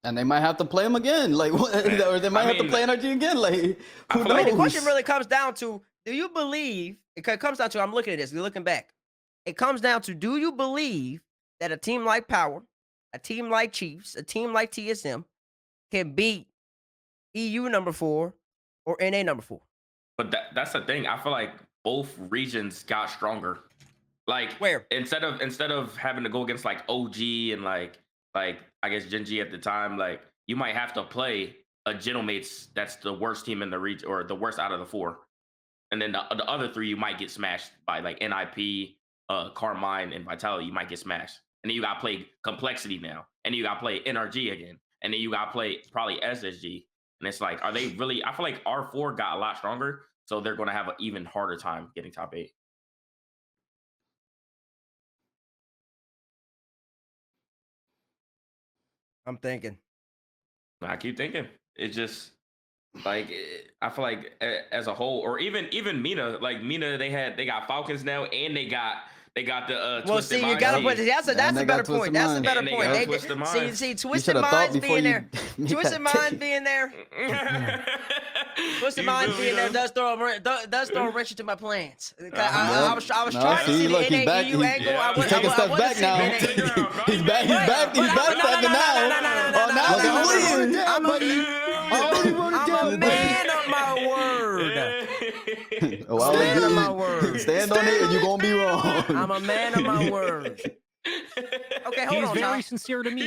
And they might have to play them again, like, or they might have to mean, play NRG again, like. Who feel I mean, the knows? question really comes down to: do you believe? It comes down to. I'm looking at this. We're looking back. It comes down to: do you believe that a team like Power, a team like Chiefs, a team like TSM can beat EU number 4 or NA number 4? But that's the thing. I feel like both regions got stronger. Like Where? instead of having to go against like OG and like I guess Gen G at the time, like you might have to play a Genomates that's the worst team in the region or the worst out of the 4, and then the other 3 you might get smashed by like NIP, Carmine, and Vitality. You might get smashed, and then you got to play Complexity now, and then you got to play NRG again, and then you got to play probably SSG. And it's like, are they really? I feel like R4 got a lot stronger, so they're going to have an even harder time getting top 8. I'm thinking. I keep thinking it's just like I feel like as a whole, or even Mina, like Mina, they got Falcons now, and they got the Well, Twisted see, you Mind gotta team. put that's a they better got point. Twisted That's a Mind. better And they point. got They Twisted Mind. see, You Twisted should have thought Minds before being you there. made Twisted that Minds take. being there. Twisted You Minds feel me, being there though? does throw a wrench into my plans. Yeah. I was trying No, to see look, the he's back. NAEU angle. yeah. I He's taking steps wanted to back see now. NAEU. He's backstepping now. Oh, now Okay, he's wrote it bleeding. down, buddy. I already wrote it I'm a down, buddy. man of my word. Well, Man of indeed. my word. Stand on it, and you're gonna be wrong. I'm a man of my word. Okay, hold He's on, very y'all. sincere to me.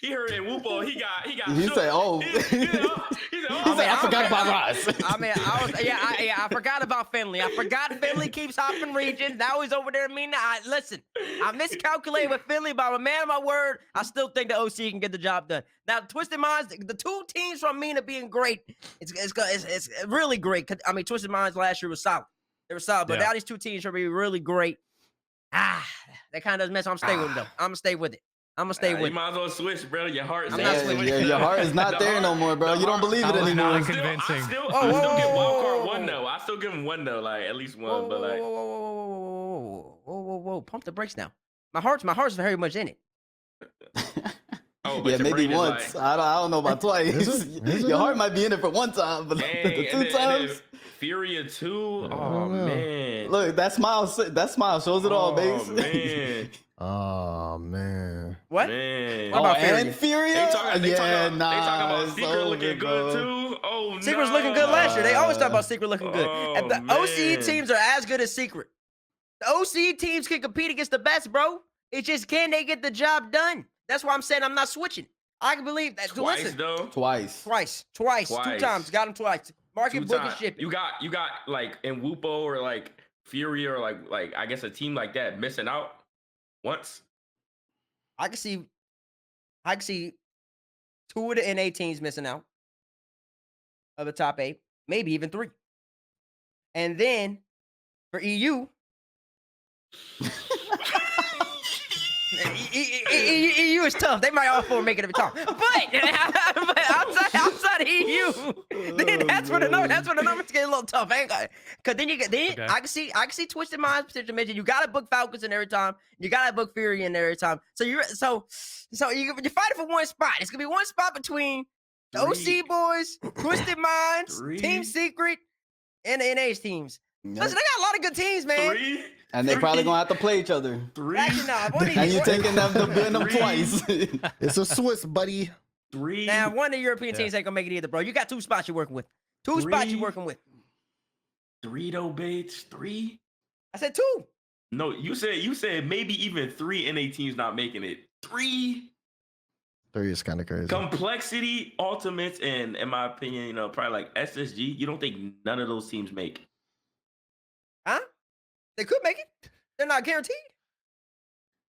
He heard it. Whoopo. He got. He shook. said, "Oh." He said, oh. He's like, I forgot about Ross. I mean, I forgot about Finley. I forgot Finley keeps hopping regions. Now he's over there. Listen, I miscalculated with Finley, but I'm a man of my word. I still think the OC can get the job done. Now, Twisted Minds, the two teams from Mina being great, it's really great. I mean, Twisted Minds last year was solid. They were solid, but now these two teams should be really great. That kind of doesn't mess. I'm staying with it though. I'm gonna stay with it. I'm gonna stay with You it. might as well switch, bro. Your heart is I'm not switching. Your heart is not there no more, bro. You don't believe it That was anymore. not convincing. I still give wild card one though. I still give him one though, like at least one. But like, whoa, pump the brakes now. My heart's very much in it. but Yeah, your maybe brain is once. like, I don't know about twice. Is it? Your heart might be in it for one time, but dang, the two and then times. Furia 2. I Oh don't know. man. Look, that smile shows it all, Oh base. man. Oh man. What? Man. What about and Furia? They talking Yeah, about it's Secret over, looking bro. good too. Oh no. Secret was looking good last year. They always talk about Secret looking good. Oh, And the OC man. teams are as good as Secret. The OC teams can compete against the best, bro. It's just can they get the job done? That's why I'm saying I'm not switching. I can believe that. Twice Listen, though. Twice. twice, 2 Twice. times. Got him twice. Market, Two book, and times. shipping. You got like in Whoopo or like Fury or like I guess a team like that missing out once. I can see 2 of the NA teams missing out of the top 8, maybe even 3. And then for EU, EU is tough. They might all 4 make it to the top. But outside of EU, then that's where the numbers get a little tough. Because then Okay. I can see Twisted Minds potential mention. You gotta book Falcons in every time. You gotta book Fury in there every time. So you're fighting for one spot. It's gonna be one spot between the OC boys, Twisted Minds, Team Secret, and the NA's teams. Yep. Listen, they got a lot of good teams, man. 3. And they probably gonna have to play each other. 3. Actually, nah. And you taking them to being them 3. twice. It's a Swiss, buddy. 3. Now, one of the European teams ain't gonna make it either, bro. You got 2 spots you're working with. 2 spots you're working with. 3 though, Bates. 3. I said 2. No, you said maybe even 3 NA teams not making it. 3. 3 is kind of crazy. Complexity, Ultimates, and in my opinion, probably like SSG. You don't think none of those teams make? Huh? They could make it. They're not guaranteed.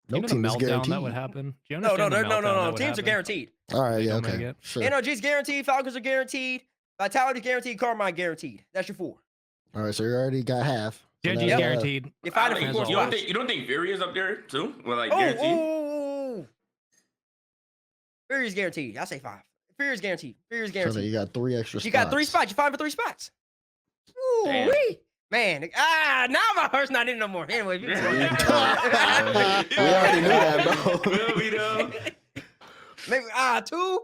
No You know team the is meltdown guaranteed. that would happen? Do you No. understand the meltdown that would Teams are happen? guaranteed. All right, yeah, don't make okay. it. Sure. NRG's guaranteed. Falcons are guaranteed. Vitality's guaranteed. Carmine guaranteed. That's your 4. All right, so you already got half. So Genji's now you got- guaranteed. You're I fighting think- for 4 you don't spots. think you don't think Fury is up there too? Well, like guaranteed. Oh, Fury's guaranteed. I say 5. Fury's guaranteed. Fury's So then guaranteed. you got 3 extra spots. You got 3 spots. You're fighting for 3 spots. Ooh, Damn. wee. Man, now my heart's not in no more. Anyway, We already knew that, bro. Will we though? maybe 2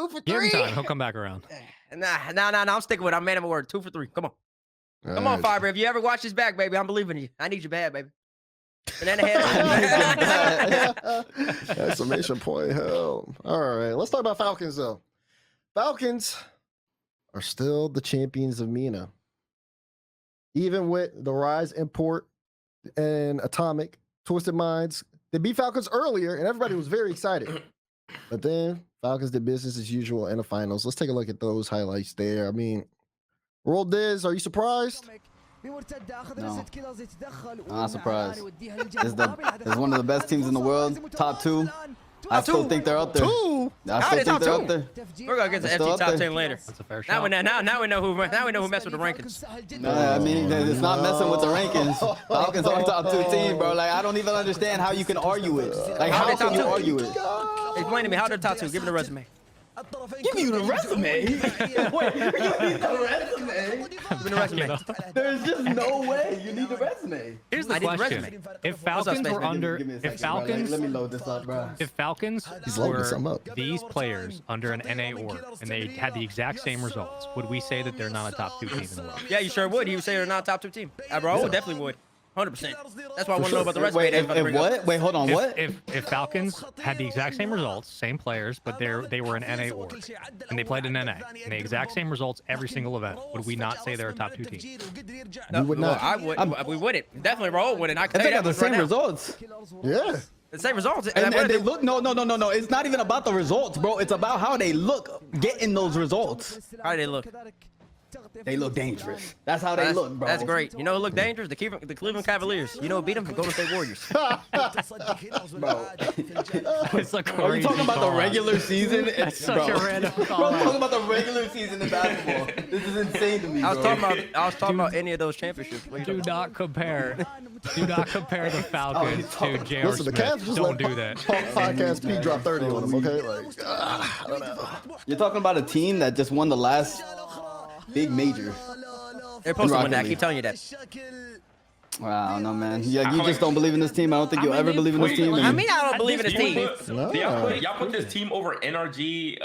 for Give him 3. time. He'll come back around. Nah. I'm sticking with it. I'm man of my word. 2 for 3. Come on. Come on, Fiber. If you ever watch this back, baby, I'm believing in you. I need you bad, baby. Banana head. Exclamation point, hell. All right, let's talk about Falcons, though. Falcons are still the champions of MENA. Even with the Rise Import and Atomic, Twisted Minds, they beat Falcons earlier, and everybody was very excited. But then Falcons did business as usual in the finals. Let's take a look at those highlights there. I mean, Roll Diz, are you surprised? No. I'm not surprised. It's one of the best teams in the world. Top 2. I still think they're up there. 2? I still think they're up there. We're gonna get to They're still FT up top there. 10 later. That's a fair Now shot. we know who messed with the rankings. I mean, it's not messing with the rankings. Falcons are top 2 team, bro. Like, I don't even understand how you can argue it. Like, How how they can top you 2? argue it? Explain to me how they're top 2. Give me the resume. Give me the resume. Wait, you need the resume? Give me the resume. There's just no way you need the resume. Here's I the need the question: resume. If What's up, Falcons were Spaceman? under, Give me a if second, bro. Falcons, Let me load this up, bro. if Falcons He's loading were some up. these players under an NA org and they had the exact same results, would we say that they're not a top 2 team in the world? Yeah, you sure would. He would say they're not a top 2 team. Bro, I definitely would. 100%. That's why I want to know about the resume. Wait, they're about to if bring up. what? Wait, hold on. What? If Falcons had the exact same results, same players, but they were an NA org, and they played in NA, and the exact same results every single event, would we not say they're a top 2 team? No, would well, not. I would. We wouldn't. Definitely roll with it. I can If tell they you got that the same right now. results. Yeah. The same results. And What they did look. No. It's not even about the results, bro. It's about how they look getting those results. How do they look? They look dangerous. That's how they look, bro. That's great. You know who look dangerous? The Cleveland Cavaliers. You know who beat them? The Golden State Warriors. Bro. It's a Are you talking about the call-out. regular season? That's such a random Bro, call. I'm talking about the regular season in basketball. This is insane to me, I was bro. talking about any of those championships. What are you Do talking about? not compare. Do not compare the Falcons to J.R. Listen, the Smith. Cavs just Don't let do that. Podcast P drop 30 on them, okay? Like, I don't know. You're talking about a team that just won the last big major. They're supposed to win that. I Rocket keep telling you that. Wow, I don't know, man. Yeah, you just don't believe in this team. I don't think you'll ever believe in this wait, team. wait. I and- mean, I don't believe in this team. No. Y'all put this team over NRG,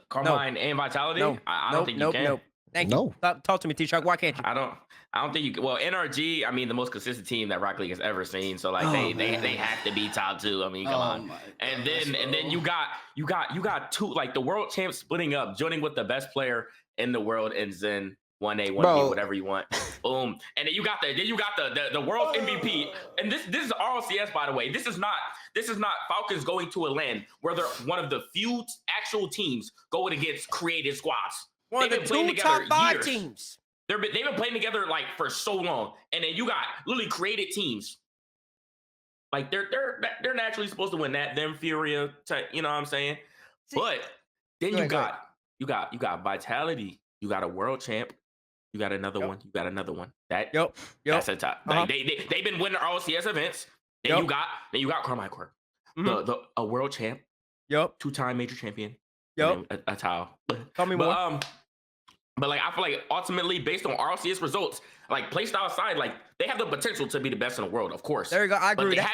Carmine, and Vitality? No. I don't think you can. Nope. Thank you. No. Talk to me, T-Chuck. Why can't you? I don't think you can. Well, NRG, I mean, the most consistent team that Rocket League has ever seen. So like they have to be top 2. I mean, come on. my And then you got two, like the world champs splitting up, joining with the best player in the world in Zen. 1A, 1B, Bro. whatever you want. Boom. And then you got the world MVP. And this is RLCS, by the way. This is not Falcons going to a land where they're one of the few actual teams going against created squads. One of They've the been playing 2 together top 5 years. teams. They've been playing together like for so long. And then you got literally created teams. Like they're naturally supposed to win that, them Furia, you know what I'm saying? But then you got Vitality, you got a world champ. You got another one. You got another one. Yep. That's a top. Like, they've been winning RLCS events. Then you got Carmine Quirk, a world champ. Yep. 2-time major champion. Yep. A towel. Tell me more. But like I feel like ultimately based on RLCS results, like playstyle side, like they have the potential to be the best in the world, of course. There you go. I agree But with they that.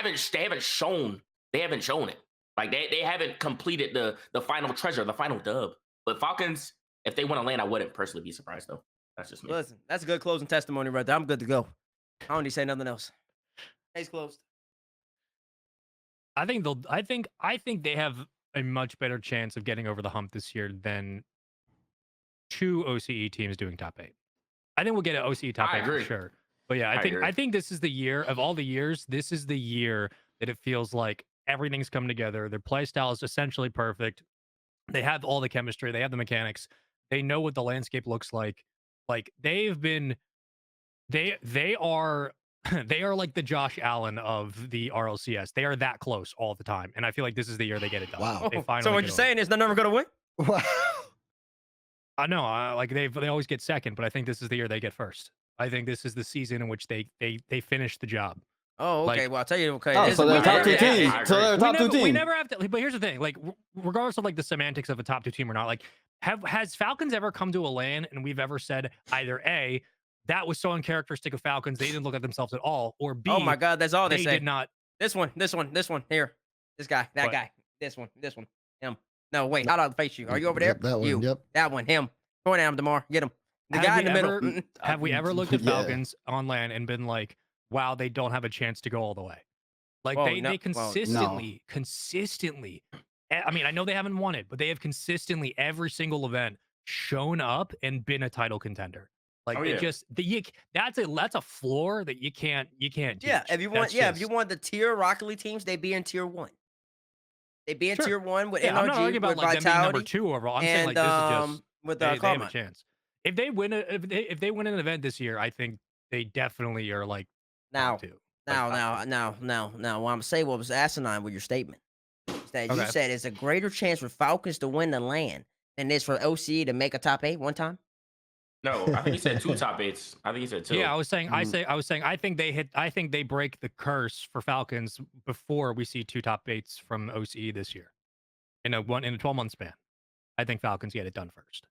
haven't shown it. Like they haven't completed the final treasure, the final dub. But Falcons, if they want to land, I wouldn't personally be surprised though. That's just me. Listen, that's a good closing testimony right there. I'm good to go. I don't need to say nothing else. Case closed. I think they have a much better chance of getting over the hump this year than 2 OCE teams doing top 8. I think we'll get an OCE top I 8 agree. for sure. But yeah, I agree. I think this is the year of all the years. This is the year that it feels like everything's come together. Their play style is essentially perfect. They have all the chemistry. They have the mechanics. They know what the landscape looks like. Like they are like the Josh Allen of the RLCS. They are that close all the time, and I feel like this is the year they get it done. Wow. They finally So what get you're over saying is they're never going to win? Wow. I know, like they always get second, but I think this is the year they get first. I think this is the season in which they finish the job. Oh, okay. Like- Well, I'll tell you. Okay. Oh, this so is they're what- top 2 yeah, teams. I So agree. they're a top 2 team. We never have to. But here's the thing: like, regardless of like the semantics of a top 2 team or not, like, has Falcons ever come to a LAN and we've ever said either A, that was so uncharacteristic of Falcons, they didn't look at themselves at all, or B, Oh my God, that's all they they say. did not. This one. Here. This guy. That What? guy. This one. Him. No, wait. How do I face you? Are you over there? Yep, that one. You. Yep. That one. Him. Point at him, DeMar. Get him. The Have guy we in the middle. ever- Have we ever looked at Yeah. Falcons on LAN and been like, wow, they don't have a chance to go all the way? Like Whoa, they no- consistently. I mean, I know they haven't won it, but they have consistently every single event shown up and been a title contender. Like Oh, they yeah. just that's a floor that you can't Yeah, teach. if you want, That's if you just- want the tier Rocket League teams, they'd be in tier 1. They'd be in Sure. tier 1 with Yeah, I'm not NRG, arguing about with like them being number Vitality, 2 overall. I'm saying and like this is just with they have a Carmine. chance. If they win if they win an event this year, I think they definitely are like Now, top 2. now, what I'm saying was asinine with your statement. Is that you Okay. said it's a greater chance for Falcons to win the LAN than it is for OCE to make a top 8 one time. No, I think he said 2 top 8s. I think he said 2. Yeah, I was saying I think they break the curse for Falcons before we see 2 top 8s from OCE this year. In a 12-month span. I think Falcons get it done first.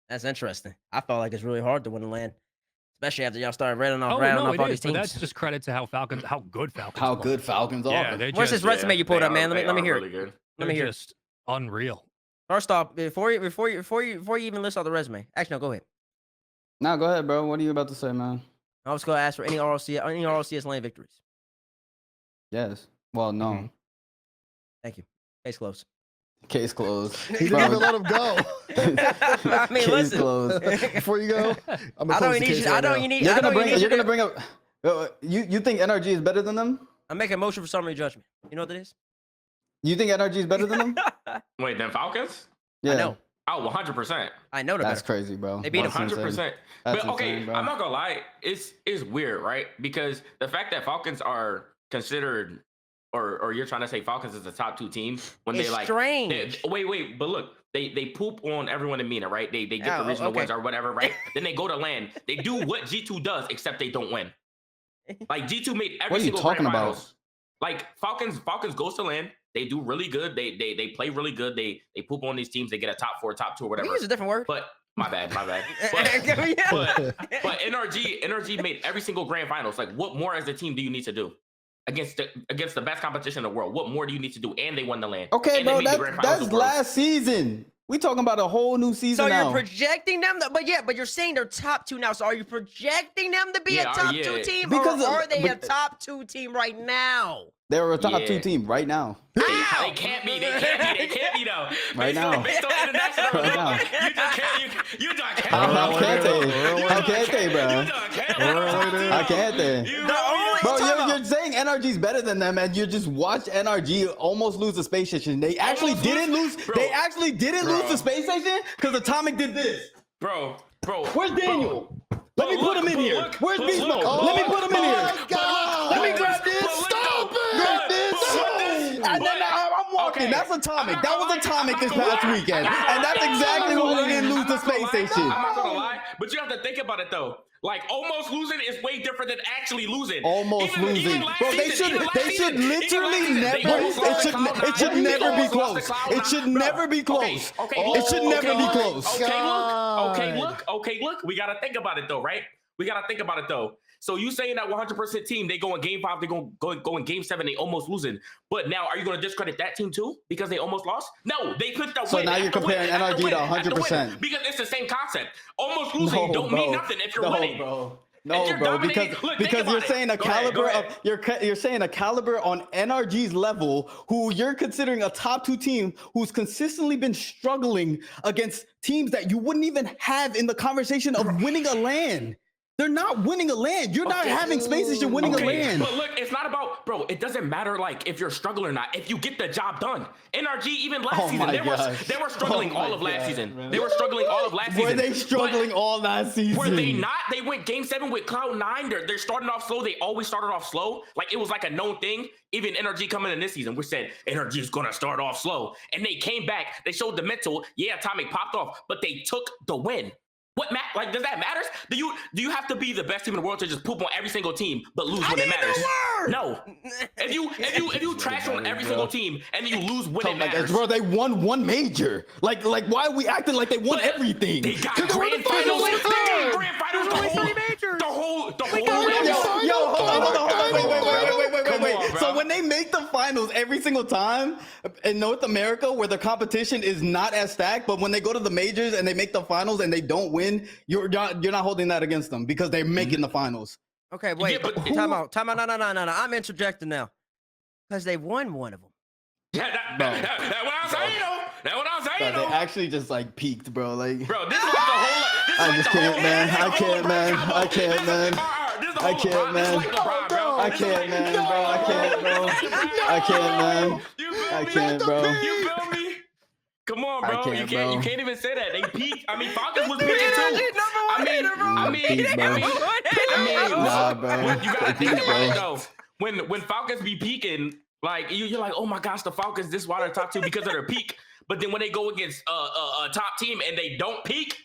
That's interesting. I felt like it's really hard to win the LAN, especially after y'all started rattling off, it all these is, but teams. that's just credit to how good Falcons How look. good Falcons are. Yeah, they Where's just, his resume you pulled they up, man? are- Let me they hear are it. really good. Let me they're hear it. just unreal. First off, before you even list out the resume, actually, no, go ahead. Now go ahead, bro. What are you about to say, man? I was going to ask for any RLCS lane victories. Yes. Well, no. Mhm. Thank you. Case closed. Case closed. He didn't even let him go. I mean, Case listen. closed. Before you go, I'm I gonna know close you the need. case I right know now. you need. You're I know gonna you bring. need. You're gonna bring up. You think NRG is better than them? I'm making a motion for summary judgment. You know what that is? You think NRG is better than them? Wait, then Falcons? Yeah. I know. Oh, 100%. I know they're That's better. crazy, bro. They beat That's him. insane. 100%. That's But okay, insane, bro. I'm not gonna lie, it's weird, right? Because the fact that Falcons are considered, or you're trying to say Falcons is the top 2 team when It's they like strange. wait, but look, they poop on everyone in MENA, right? They get Oh, the regional okay. wins or whatever, right? Then they go to LAN. They do what G2 does, except they don't win. Like G2 made every What are you single talking grand about? finals. Like Falcons goes to LAN. They do really good. They play really good. They poop on these teams. They get a top 4, top 2, or We whatever. use a different word. But my bad. But NRG made every single grand finals. Like, what more as a team do you need to do against the best competition in the world? What more do you need to do? And they won the LAN. Okay, and they bro. made the grand finals That's of Worlds. last season. We talking about a whole new season So now. you're projecting them, but you're saying they're top 2 now. So are you projecting them to be Yeah, a top yeah. 2 team, Because or of- are they a but- top 2 team right now? They're a top 2 Yeah. team right now. They can't be. They can't be though. Right now. Based on international, Right now. you just can't. You just can't. How can't they? How can't they, You bro? just can't. How can't they? You The only- Bro, Time out. you're saying NRG's better than them, and you just watch NRG almost lose the space station. They actually Almost didn't lose? lose. Bro. They actually didn't Bro. lose the space station because Atomic did this. bro. Where's Daniel? Let me But put him look, in but here. look, Where's but Beast look. Mode? Let me put him in here. Oh my God. Let me grab this. Stop it. Grab this. And then I'm walking. Okay. That's Atomic. I'm That not was gonna lie. Atomic this I'm not past gonna lie. weekend. I'm not And that's gonna lie. exactly I'm why not we didn't lose the gonna space lie. station. I'm not gonna lie, but you have to think about it though. Like almost losing is way different than actually losing. Almost Even losing. last Bro, they season, even last should season, even literally last season, they never. almost lost to Cloud9. It should They never be almost lost to close. Cloud9. It should Bro, never be close. Okay, It should never be look. close. Okay, look. We gotta think about it though, right? We gotta think about it though. So you saying that 100% team, they go in game 5, they go in game 7, they almost losing. But now, are you gonna discredit that team too because they almost lost? No, they picked the So win. now you're after win, comparing after NRG win, to after win. 100%. Because it's the same concept. Almost losing don't mean nothing if you're winning. Bro. If No, you're bro, dominating- because look, think because about you're it. saying a Go ahead, caliber go of you're saying a caliber on NRG's level, who you're considering a top 2 team, who's consistently been struggling against teams that you wouldn't even have in the conversation of winning a LAN. They're not winning a LAN. You're not Okay. having spaces. You're winning a LAN. But look, it's not about, bro, it doesn't matter like if you're struggling or not. If you get the job done. NRG, even last Oh season, my they gosh. were struggling Oh my all of last God, season. man. They were struggling all of last Were season. they But struggling all last season? were they not? They went game 7 with Cloud9. They're starting off slow. They always started off slow. Like it was like a known thing. Even NRG coming in this season, we said NRG is gonna start off slow. And they came back. They showed the mental. Yeah, Atomic popped off, but they took the win. What like does that matter? Do you have to be the best team in the world to just poop on every single team but lose when it matters? No. If you trash on every single team and you lose when it matters, Bro, they won one major. Like why are we acting like they won everything? they got 'Cause they won grand the finals. finals. They got grand finals. The whole. Yo, hold on. Wait. Come on, bro. So when they make the finals every single time in North America, where the competition is not as stacked, but when they go to the majors and they make the finals and they don't win, you're not holding that against them because they're making the finals. Okay, wait. Yeah, but- Time out. No. I'm interjecting now because they won one of them. Yeah, that's what I'm saying though. That's what I'm Bro, saying they though. actually just like peaked, bro. Like, Bro, this is like the whole. This is I like just the whole- can't, man. this is I the whole can't, man. LeBron I can't, combo. man. This is the I whole can't, LeBron. This is man. like LeBron, bro. I This is can't, like- man, bro. I can't, bro. I can't, man. You feel I me? can't, bro. You feel me? Come on, bro. I can't, You bro. can't even say that. They peaked. I mean, Falcons was peaking too. Nah, bro. You gotta They think peaked, about it bro. though. When Falcons be peaking, like you're like, oh my gosh, the Falcons, this is why they're top 2 because of their peak. But then when they go against a top team and they don't peak,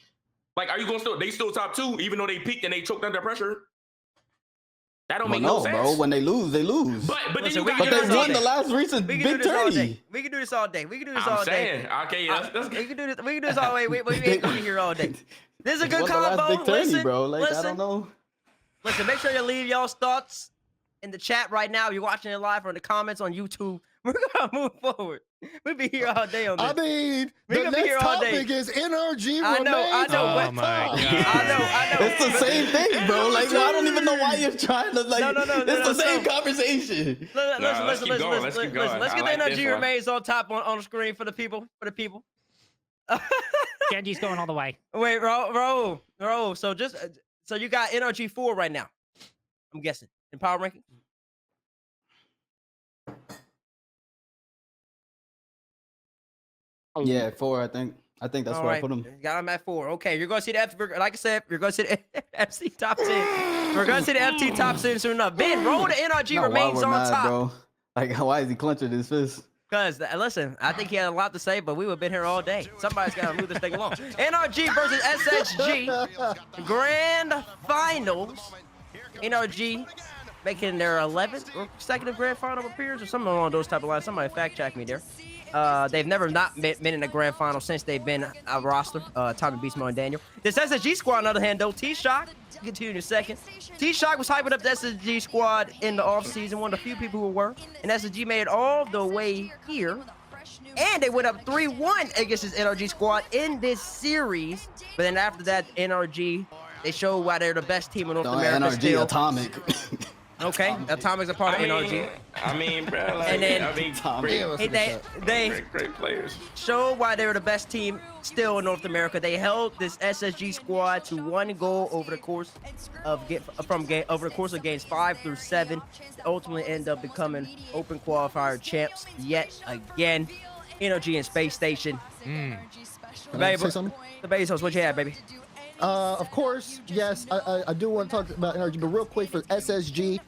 like, are you gonna they still top 2 even though they peaked and they choked under pressure? That don't Well, make no no, sense. bro. When they lose, they lose. But then Listen, you we got can But do they this all won the day. last recent We can do big this all day. tourney. We can do this all day. We can do this I'm all day. saying, okay, that's We can do this. We can do this all day. We ain't gonna be here all day. This is a They good won the last combo. big tourney, Listen, bro. Like, I listen, don't know. listen. Make sure you leave y'all's thoughts in the chat right now. You're watching it live or in the comments on YouTube. We're gonna move forward. We'll be here all day on this. I mean, We the gonna be here next all day. topic is NRG I know, remains but- Oh my God. I know. It's the same thing, bro. Like, I don't even know why you're trying to like. No, It's the same conversation. Let's keep going. Let's I get like the this energy one. remains on top on the screen for the people. Genji's going all the way. Wait, roll. So so you got NRG 4 right now. I'm guessing in power ranking. Yeah, 4. I think that's All where I right, put him. got him at 4. Okay, you're gonna see the like I said, you're gonna see the FC top 10. We're gonna see the FC top 10 soon enough. Ben, roll the NRG Not why remains we're on mad, top. bro. Like, why is he clenching his fist? Because, listen, I think he had a lot to say, but we would have been here all day. Somebody's got to move this thing along. NRG versus SSG. Grand Finals. NRG making their 11th consecutive Grand Final appearance or something along those type of lines. Somebody fact check me there. They've never not been in the Grand Final since they've been a roster. Tommy Beastmo and Daniel. This SSG squad, on the other hand, though, T-Shock, continue in a second. T-Shock was hyping up the SSG squad in the offseason, one of the few people who were. And SSG made it all the way here. And they went up 3-1 against this NRG squad in this series. But then after that, NRG, they showed why they're the best team in North America NRG still. Atomic. Okay, Atomic's a part of NRG. I mean, bro, like, And then- great players. Showed why they were the best team still in North America. They held this SSG squad to 1 goal over the course of games 5 through 7. They ultimately end up becoming Open Qualifier champs yet again. Energy and Space Station. Can I say something? The Bezos, what you have, baby? Of course, yes, I do want to talk about NRG, but real quick for SSG,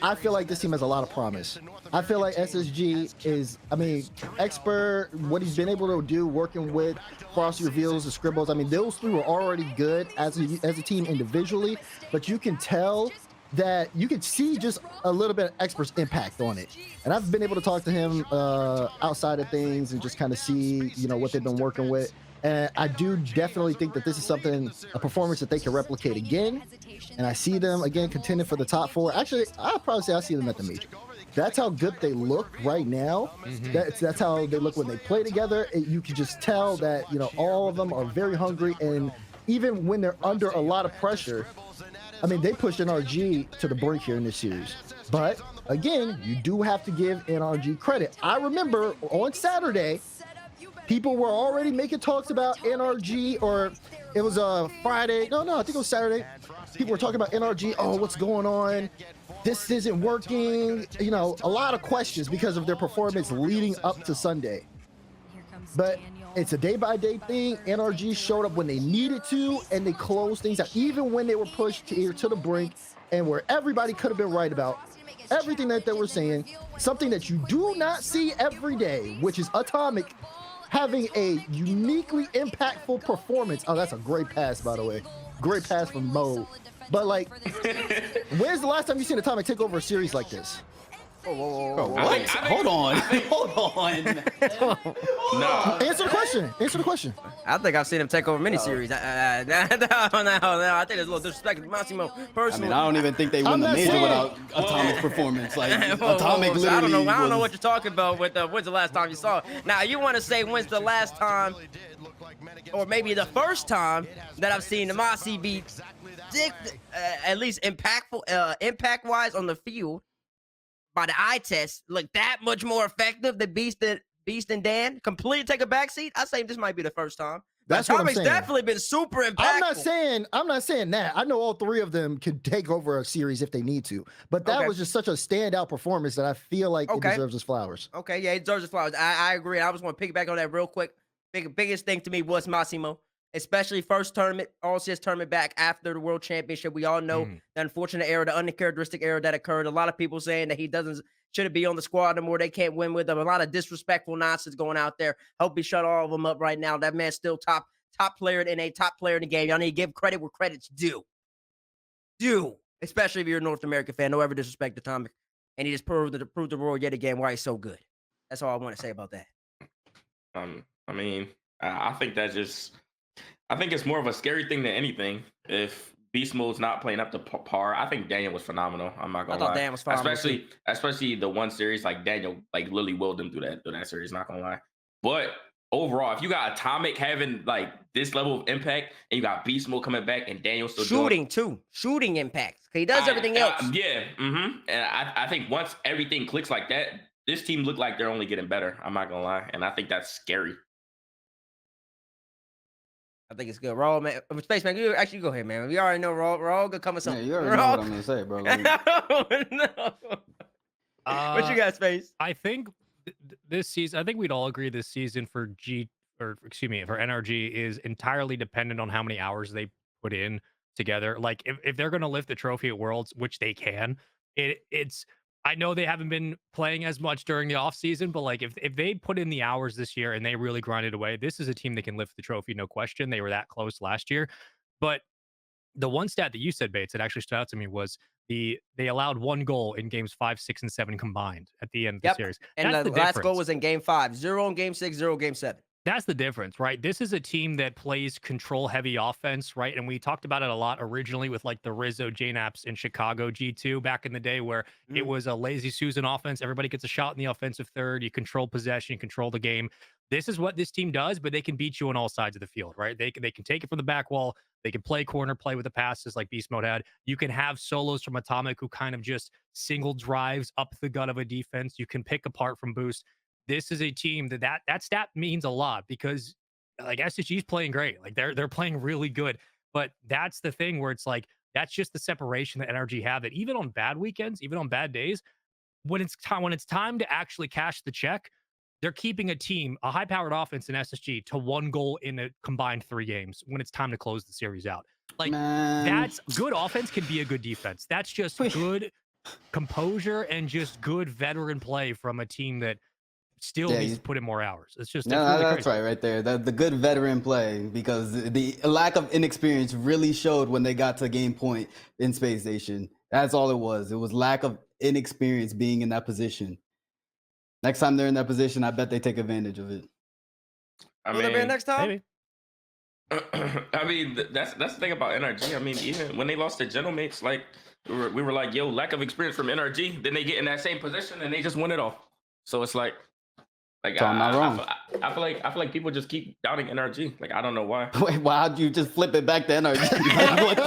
I feel like this team has a lot of promise. I feel like SSG is, I mean, expert, what he's been able to do working with Frosty Reveals, the Scribbles. I mean, those three were already good as a team individually, but you can tell that you can see just a little bit of expert's impact on it. And I've been able to talk to him outside of things and just kind of see, you know, what they've been working with. And I do definitely think that this is a performance that they can replicate again. And I see them again contending for the top 4. Actually, I'd probably say I see them at the major. That's how good they look right now. That's how they look when they play together. You can just tell that, you know, all of them are very hungry. And even when they're under a lot of pressure, I mean, they pushed NRG to the brink here in this series. But again, you do have to give NRG credit. I remember on Saturday, people were already making talks about NRG, or it was a Friday. No, I think it was Saturday. People were talking about NRG. Oh, what's going on? This isn't working. You know, a lot of questions because of their performance leading up to Sunday. But it's a day-by-day thing. NRG showed up when they needed to, and they closed things out, even when they were pushed to the brink, and where everybody could have been right about everything that they were saying. Something that you do not see every day, which is Atomic having a uniquely impactful performance. Oh, that's a great pass, by the way. Great pass from Mo. But, like, when's the last time you seen Atomic take over a series like this? What? Hold on. No. Answer the question. I think I've seen him take over miniseries. No. I think there's a little disrespect to Massimo I personally. mean, I don't even think they win I'm the not major saying- without Atomic performance. Like, Whoa, Atomic so literally I don't know was- what you're talking about with when's the last time you saw it. Now, you want to say when's the last time, or maybe the first time that I've seen the Mossy be at least impactful, impact-wise on the field by the eye test, look that much more effective than Beast and Dan, completely take a backseat. I say this might be the first time. That's what I'm Atomic's saying. definitely been super impactful. I'm not saying that. I know all three of them could take over a series if they need to. But that Okay. was just such a standout performance that I feel like it Okay. deserves its flowers. Okay, yeah, he deserves his flowers. I agree. I was going to piggyback on that real quick. Biggest thing to me was Massimo, especially first tournament, all-CS tournament back after the World Championship. We all know the unfortunate error, the uncharacteristic error that occurred. A lot of people saying that he shouldn't be on the squad anymore. They can't win with him. A lot of disrespectful nonsense going out there. Hope he shut all of them up right now. That man's still top player in a top player in the game. Y'all need to give credit where credit's due. Especially if you're a North American fan. Don't ever disrespect Atomic. And he just proved the world yet again why he's so good. That's all I want to say about that. I mean, I think it's more of a scary thing than anything. If Beast Mode's not playing up to par. I think Daniel was phenomenal. I'm not I gonna thought lie. Dan was phenomenal too. Especially the one series, like Daniel, like literally willed him through that series. Not gonna lie. But overall, if you got Atomic having like this level of impact, and you got Beast Mode coming back, and Daniel still Shooting too. Shooting impact. He does everything else. Yeah. And I think once everything clicks like that, this team look like they're only getting better. I'm not gonna lie, and I think that's scary. I think it's good. Raw, man. Spaceman, you actually go ahead, man. We already know Raw gonna come with Yeah, something. you already know what I'm gonna say, bro. Like, No. What you got, Space? I think this season, I think we'd all agree this season for for NRG is entirely dependent on how many hours they put in together. Like if they're going to lift the trophy at Worlds, which they can, it's I know they haven't been playing as much during the off season, but like if they put in the hours this year and they really grinded away, this is a team that can lift the trophy, no question. They were that close last year, but the one stat that you said, Bates, that actually stood out to me was they allowed 1 goal in games 5, 6, and 7 combined at the end of the series. And That's the the last goal difference. was in game 5. 0 in game 6, 0 game 7. That's the difference, right? This is a team that plays control heavy offense, right? And we talked about it a lot originally with like the Rizzo JNAPs in Chicago G2 back in the day where it was a lazy Susan offense. Everybody gets a shot in the offensive third. You control possession, you control the game. This is what this team does, but they can beat you on all sides of the field, right? They can take it from the back wall. They can play corner, play with the passes like Beast Mode had. You can have solos from Atomic who kind of just single drives up the gut of a defense. You can pick apart from Boost. This is a team that stat means a lot because like SSG's playing great. Like they're playing really good. But that's the thing where it's like that's just the separation that NRG have that even on bad weekends, even on bad days, when it's time to actually cash the check, they're keeping a high-powered offense in SSG to 1 goal in a combined 3 games when it's time to close the series out. Like that's good offense can be a good defense. That's just good composure and just good veteran play from a team that still needs to put in more hours. It's just no, really that's crazy. right there. The good veteran play because the lack of inexperience really showed when they got to game point in Space Station. That's all it was. It was lack of inexperience being in that position. Next time they're in that position, I bet they take advantage of it. Will there be a next time? Maybe. I mean, that's the thing about NRG. I mean, even when they lost to Genomates, like we were like, yo, lack of experience from NRG. Then they get in that same position and they just win it all. So it's like So I'm not wrong. I feel like people just keep doubting NRG. Like I don't know why. Wait, why'd you just flip it back to NRG? Like,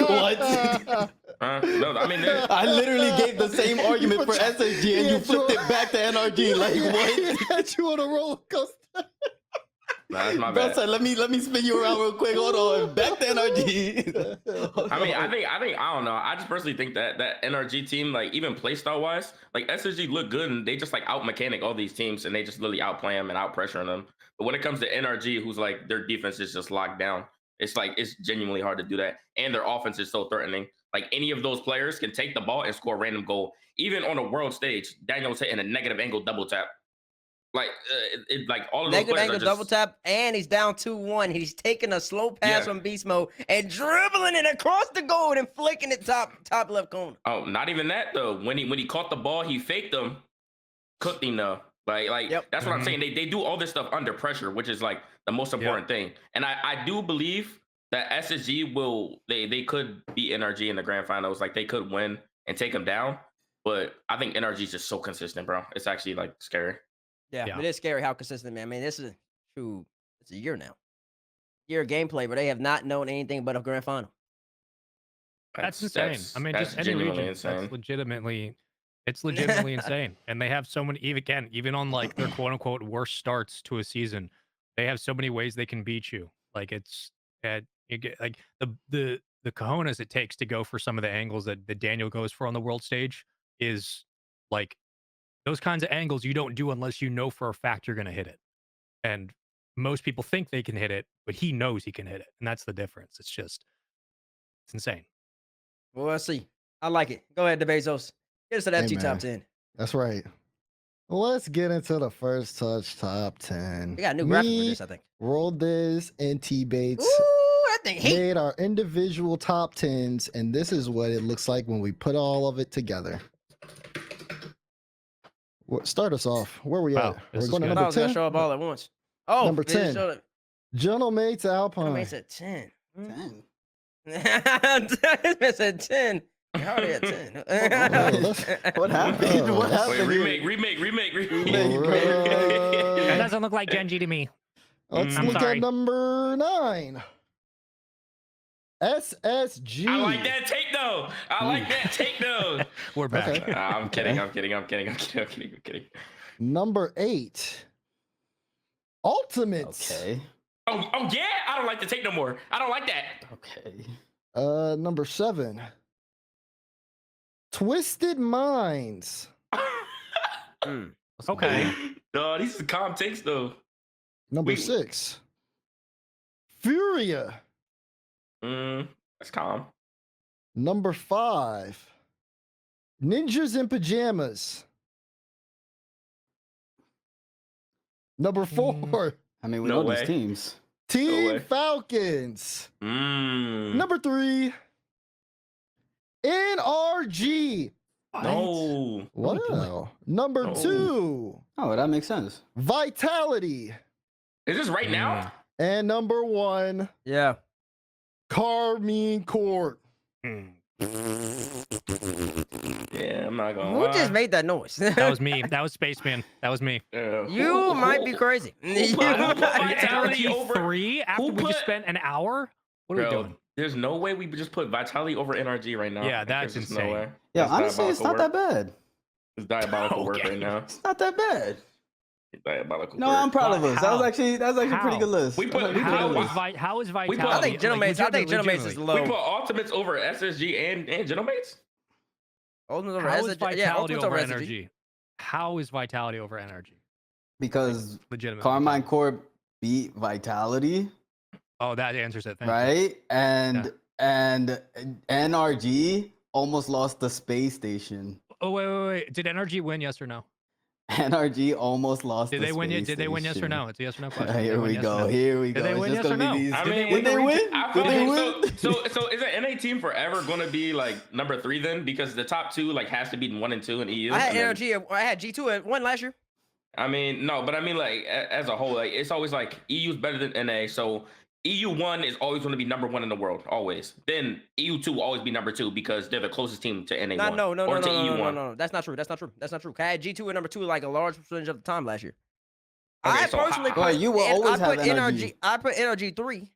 what? No, I mean, I literally gave the same argument for SSG and you flipped it back to NRG. Like what? Had you on a roller coaster. Nah, that's my Bro bad. said, let me spin you around real quick. Hold on, back to NRG. I mean, I think I don't know. I just personally think that NRG team, like even playstyle wise, like SSG look good and they just like out mechanic all these teams and they just literally outplay them and out pressuring them. But when it comes to NRG, who's like their defense is just locked down, it's like it's genuinely hard to do that. And their offense is so threatening. Like any of those players can take the ball and score a random goal. Even on a world stage, Daniel's hitting a negative angle double tap. Like like all of those Negative players angle are just, double tap, and he's down 2-1. He's taking a slow pass from Beast Mode and dribbling it across the goal and flicking it top left corner. Oh, not even that though. When he caught the ball, he faked them, cooked him though. Like that's what I'm saying. They do all this stuff under pressure, which is like the most important thing. And I do believe that SSG they could beat NRG in the grand finals. Like they could win and take them down. But I think NRG is just so consistent, bro. It's actually like scary. Yeah, it is scary how consistent, man. I mean, this is it's a year now. Year of gameplay, but they have not known anything but a grand final. That's insane. I mean, just any region, that's legitimately insane. And they have so many, even on like their quote unquote worst starts to a season, they have so many ways they can beat you. Like you get like the cojones it takes to go for some of the angles that Daniel goes for on the world stage is like those kinds of angles you don't do unless you know for a fact you're going to hit it. And most people think they can hit it, but he knows he can hit it. And that's the difference. It's insane. Well, let's see. I like it. Go ahead, DeBezos. Get us to that FT top 10. That's right. Let's get into the first touch top 10. We got a new graphic for this, I think. Roldiz and T-Bates made our individual top 10s, and this is what it looks like when we put all of it together. Start us off. Where we at? We're going to number 10. I was going to show up all at once. Oh, number 10. Genomates Alpine. Genomates at 10. 10. This man said 10. You're already at 10. What happened? Oh, What that's- happened? Wait, here? remake. That doesn't look like Genji to me. Let's I'm look sorry. at number 9. SSG. I like that take though. I like that take though. We're back. Okay. I'm kidding. I'm kidding. Number 8. Ultimates. Okay. Oh yeah. I don't like the take no more. I don't like that. Okay. Number 7. Twisted Minds. Okay. No, these are calm takes though. Number Wait. 6. Furia. That's calm. Number 5. Ninjas in Pajamas. Number 4. I mean, we No know way. these teams. Team way. Falcons. Mm. Number 3. NRG. No. Wow. Number No. 2. Oh, that makes sense. Vitality. Is this right now? And number 1. Yeah. Carmine Court. Yeah, I'm not gonna Who lie. just made that noise? That was me. That was Spaceman. That was me. You might be crazy. who put Vitality NRG over 3 after who we just put- spent an hour? What are we Bro, doing? there's no way we just put Vitality over NRG right now. Yeah, Like, that's there's just insane. No way. Yeah, That's honestly, it's not diabolical that work. bad. It's diabolical work Okay. right now. It's not that bad. It's diabolical No, work. I'm proud of Why? us. That was How? actually a pretty good list. We put- That was a we pretty put- good How list. how is put- Vitality? I think Genomates. I think Genomates is low. We put Ultimates over SSG and Genomates? Ultimates over How is SSG. Vitality Yeah, Ultimates over over SSG. energy? How is Vitality over energy? Because Legitimate. Carmine Corp beat Vitality, Oh, that answers it. Thank you. right? And NRG almost lost the space station. Oh wait. Did NRG win? Yes or no? NRG almost lost. Did the they win? space Did they win? Yes or station. no? It's a yes or no question. Did they Here win, we yes or go. no? Here we Did go. they It's win, just yes or gonna be no? these. I Did they mean, win Did they the win? I Did feel they like win? so is an NA team forever going to be like number 3 then? Because the top 2 like has to be 1 and 2 in EU. I had and then- energy. I had G2 at 1 last year. I mean, no, but I mean like as a whole, like it's always like EU's better than NA. So EU1 is always going to be number 1 in the world, always. Then EU2 will always be number 2 because they're the closest team to NA1 No. or to EU1. No. That's not true. That's not true. I had G2 and number 2 like a large percentage of the time last year. Okay, I so personally, Well, you will and always I put have NRG. I put NRG 3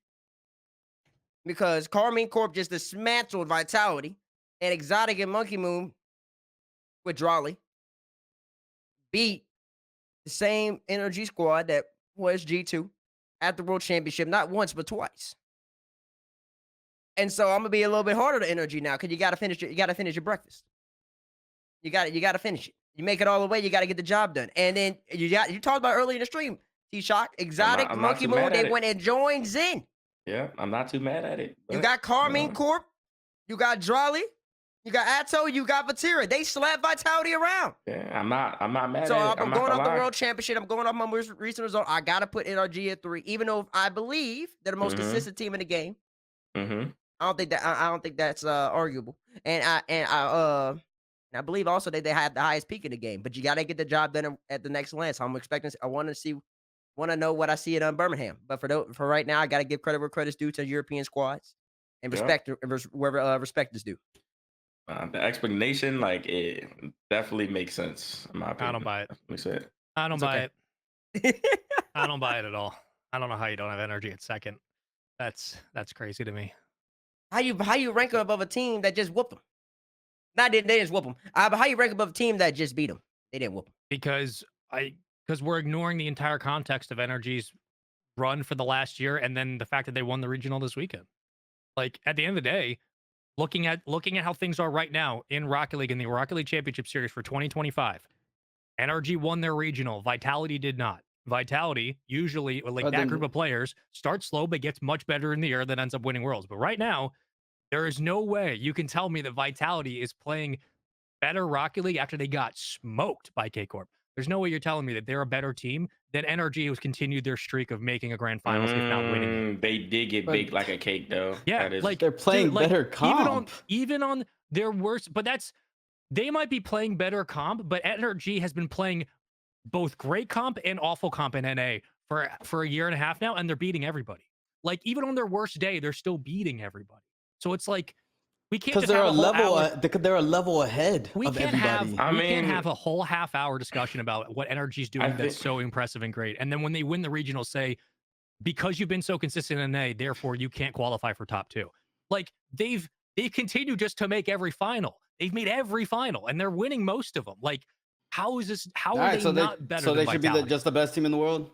because Carmine Corp just dismantled Vitality and Exotic and Monkey Moon with Drawley beat the same energy squad that was G2 at the World Championship, not once but twice. And so I'm gonna be a little bit harder to energy now because you gotta finish your breakfast. You gotta finish it. You make it all the way, you gotta get the job done. And then you talked about earlier in the stream, T-Shock, Exotic, I'm not Monkey too Moon, mad at they it. went and joined Zen. Yeah, I'm not too mad at it. You but, got Carmine uh, Corp, you got Drawley, you got Atto, you got Vatira. They slapped Vitality around. Yeah, I'm not mad So at it. I'm not going gonna off the lie. World Championship. I'm going off my most recent result. I gotta put NRG at 3, even though I believe they're the most Mhm. consistent team in the game. Mm-hmm. I don't think that's arguable. And I believe also that they had the highest peak in the game. But you gotta get the job done at the next lane. So I'm expecting. I want to know what I see in Birmingham. But for right now, I gotta give credit where credit's due to European squads and Yeah. respect where respect is due. The explanation, like, it definitely makes sense. In my opinion. I don't buy it. Makes sense. I don't It's buy okay. it. I don't buy it at all. I don't know how you don't have energy at second. That's crazy to me. How you rank them above a team that just whooped them? Not they didn't whoop them. But how you rank above a team that just beat them? They didn't whoop them. Because we're ignoring the entire context of Energy's run for the last year and then the fact that they won the regional this weekend. Like at the end of the day, looking at how things are right now in Rocket League in the Rocket League Championship Series for 2025, NRG won their regional. Vitality did not. Vitality usually, like But that then- group of players, starts slow but gets much better in the year, that ends up winning worlds. But right now, there is no way you can tell me that Vitality is playing better Rocket League after they got smoked by K-Corp. There's no way you're telling me that they're a better team than NRG, who's continued their streak of making a grand finals, if not winning it. They did get But- baked like a cake, though. Yeah, That is, like They're playing dude, like, better comp. even on their worst, but they might be playing better comp, but NRG has been playing both great comp and awful comp in NA for a year and a half now, and they're beating everybody. Like even on their worst day, they're still beating everybody. So it's like we can't Because just they're have a a whole level. hour. They're a level ahead We of can't everybody. have I we can't mean, have a whole half-hour discussion about what energy's doing I that's think so impressive and great, and then when they win the regional, say because you've been so consistent in A, therefore you can't qualify for top 2. Like they've continued just to make every final. They've made every final, and they're winning most of them. Like how is this? How All are right, they so not better? so than they should be Vitality? just the best team in the world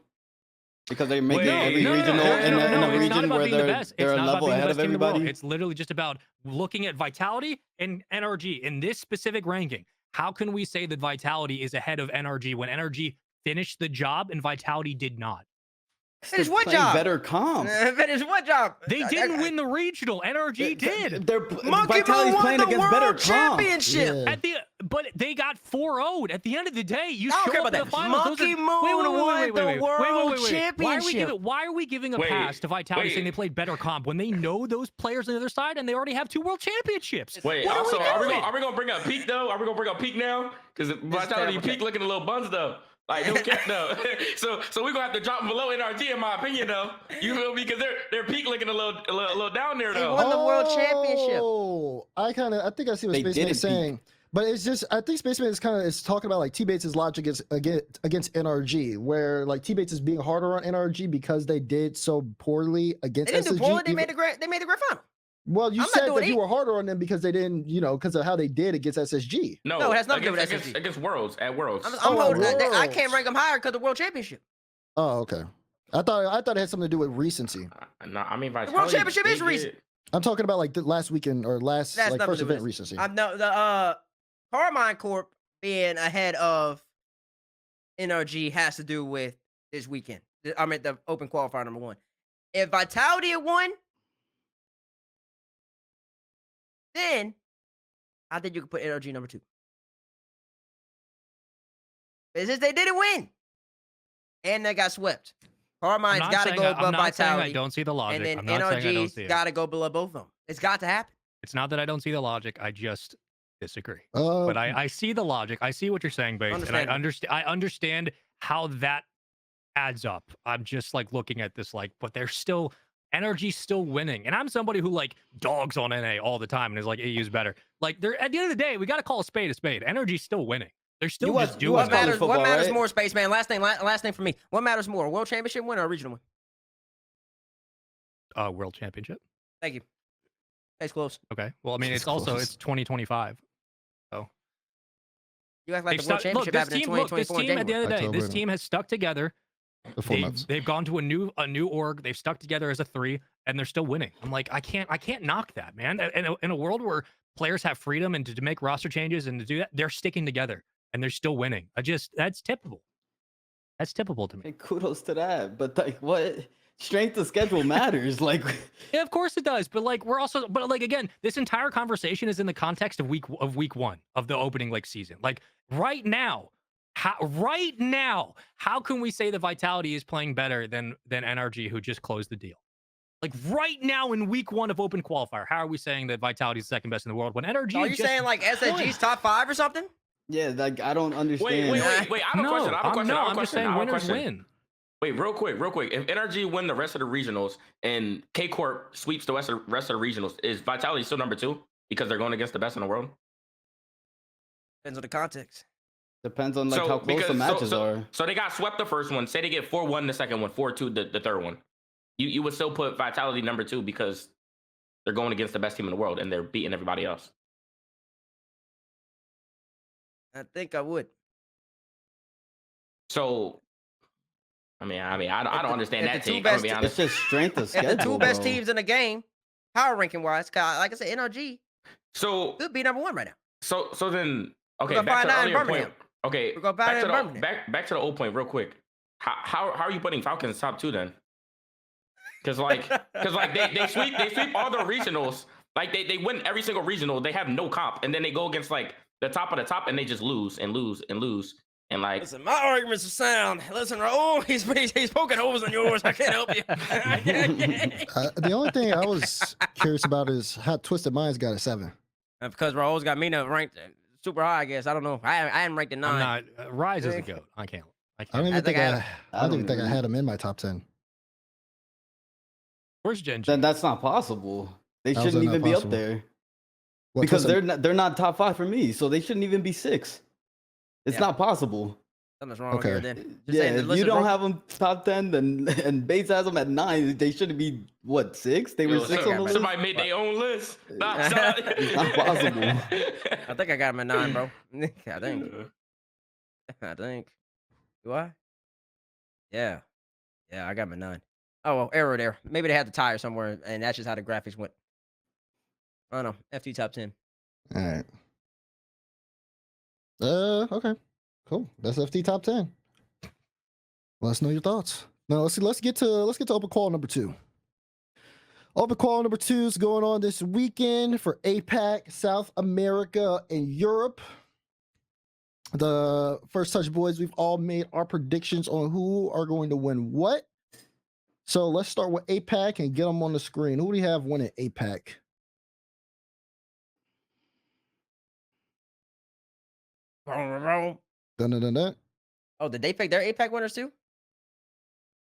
because they're making Wait, every No, regional in a it's not region about where being the best. they're It's a not about level being the ahead best of team in the world. everybody. It's literally just about looking at Vitality and NRG in this specific ranking. How can we say that Vitality is ahead of NRG when NRG finished the job and Vitality did not? Finish They're what playing job? better comp. Finish what job? They didn't win the regional. NRG did. They're Monkey Vitality's Moon won playing the against better world comp. championship. Yeah. But they got 4-0'd. At the end of the day, you I don't show care up about in the that. finals. Monkey Moon Wait, won the world Why championship. are we giving a Wait, pass to Vitality saying they wait. played better comp when they know those players on the other side and they already have 2 world championships? Wait, What also, are we doing? are we gonna bring up Peak though? Are we gonna bring up Peak now? Because Vitality terrible. Peak looking a little buns though. Like who cares though? so we're gonna have to drop them below NRG in my opinion though. You feel me? Because their Peak looking a little down there They though. won the world championship. Oh, I think I see what They Spaceman didn't is saying. But it's just, I think Spaceman is talking about like T-Bates' logic against NRG, where like T-Bates is being harder on NRG because they did so poorly against They didn't do SSG. poorly. They made the grand final. Well, you I'm not said doing that you it. were harder on them because they didn't, because of how they did against SSG. No, it has nothing to do with against, SSG. against Worlds at Worlds. I'm Oh, holding. I Worlds. can't rank them higher because of the world championship. Oh, okay. I thought it had something to do with recency. No, I mean Vitality. The world championship they is recent. did- I'm talking about like the last weekend or last That's like nothing first to do with event this. recency. I know the Carmine Corp being ahead of NRG has to do with this weekend. I mean the open qualifier number 1. If Vitality had won, then I think you could put NRG number 2. It's just they didn't win, and they got swept. Carmine's got to go above I'm not saying I Vitality, don't see the logic. and then I'm not saying I don't see NRG's it. got to go below both of them. It's got to happen. It's not that I don't see the logic. I just disagree. But I see the logic. I see what you're saying, Base, and I Understandable. understand how that adds up. I'm just like looking at this like, but they're still NRG's still winning, and I'm somebody who like dogs on NA all the time and is like AU's better. Like they're at the end of the day, we got to call a spade a spade. NRG's still winning. They're still just doing What it. matters? football, What matters right? more, Spaceman? Last name for me. What matters more, a world championship win or a regional win? World championship. Thank you. Case close. Okay. Well, I mean, It's it's also close. it's 2025. You act like They've the world stuck, look, championship this happened in team, look, this 2024 in team at the January. end of the day, this October. team has stuck together. The formats. They've gone to a new org. They've stuck together as a 3, and they're still winning. I'm like, I can't knock that, man. In a world where players have freedom and to make roster changes and to do that, they're sticking together and they're still winning. That's typical. That's typical to me. Hey, kudos to that. But like, what strength of schedule matters? Like, Yeah, of course it does. But like, but like again, this entire conversation is in the context of week 1 of the opening like season. Like right now, how can we say that Vitality is playing better than NRG, who just closed the deal? Like right now in week 1 of open qualifier, how are we saying that Vitality is second best in the world when NRG? Are you saying like SSG's top 5 or something? yeah, like I don't understand. Wait. I have a question. I have a question. I'm just saying winners question. win. Wait, real quick. If NRG win the rest of the regionals and K Corp sweeps the rest of the regionals, is Vitality still number 2 because they're going against the best in the world? Depends on the context. Depends on like how close the matches are. So they got swept the first one. Say they get 4-1 the second one, 4-2 the third one. You would still put Vitality number 2 because they're going against the best team in the world and they're beating everybody else. I think I would. So, I don't understand if that the two take. I'm gonna best be te- honest. It's just strength of If schedule. the 2 best bro. teams in the game, power ranking wise, like I said, NRG So could be number 1 right now. So then, okay, We're gonna back to find the out in earlier Birmingham. point. Okay, We're gonna find out in Birmingham. back to the old point real quick. How are you putting Falcons top 2 then? Because they sweep all the regionals. Like they win every single regional. They have no comp, and then they go against like the top of the top, and they just lose and lose and lose. And like, Listen, my arguments are sound. Listen, Raul, he's poking holes in yours. I can't help you. The only thing I was curious about is how Twisted Minds got a 7. Because Raul's got Mina ranked super high, I guess. I don't know. I haven't ranked at 9. I'm not. Rise is a goat. I can't. I don't even think think I don't even think I had him in my top 10. Where's Genji? Then that's not possible. They How is shouldn't that not even be up possible? there What, because Twisted? they're not top 5 for me, so they shouldn't even be 6. It's Yeah. not possible. Something's wrong Okay. here then. Just Yeah, saying, if you listen, don't bro, have them top 10, then and Bates has them at 9, they shouldn't be what 6? They were Yo, 6 so- on the list. somebody made their own list. Nah, It's not possible. I think I got him at 9, bro. I think. I think. Do I? Yeah. Yeah, I got him at 9. Oh, well, error there. Maybe they had the tire somewhere, and that's just how the graphics went. I don't know. FT top 10. All right. Okay. Cool. That's FT top 10. Let us know your thoughts. Now let's see. Let's get to open call number 2. Open call number 2 is going on this weekend for APAC, South America, and Europe. The first touch boys, we've all made our predictions on who are going to win what. So let's start with APAC and get them on the screen. Who do you have winning APAC? Dun, dun, dun, dun. Oh, did they pick their APAC winners too?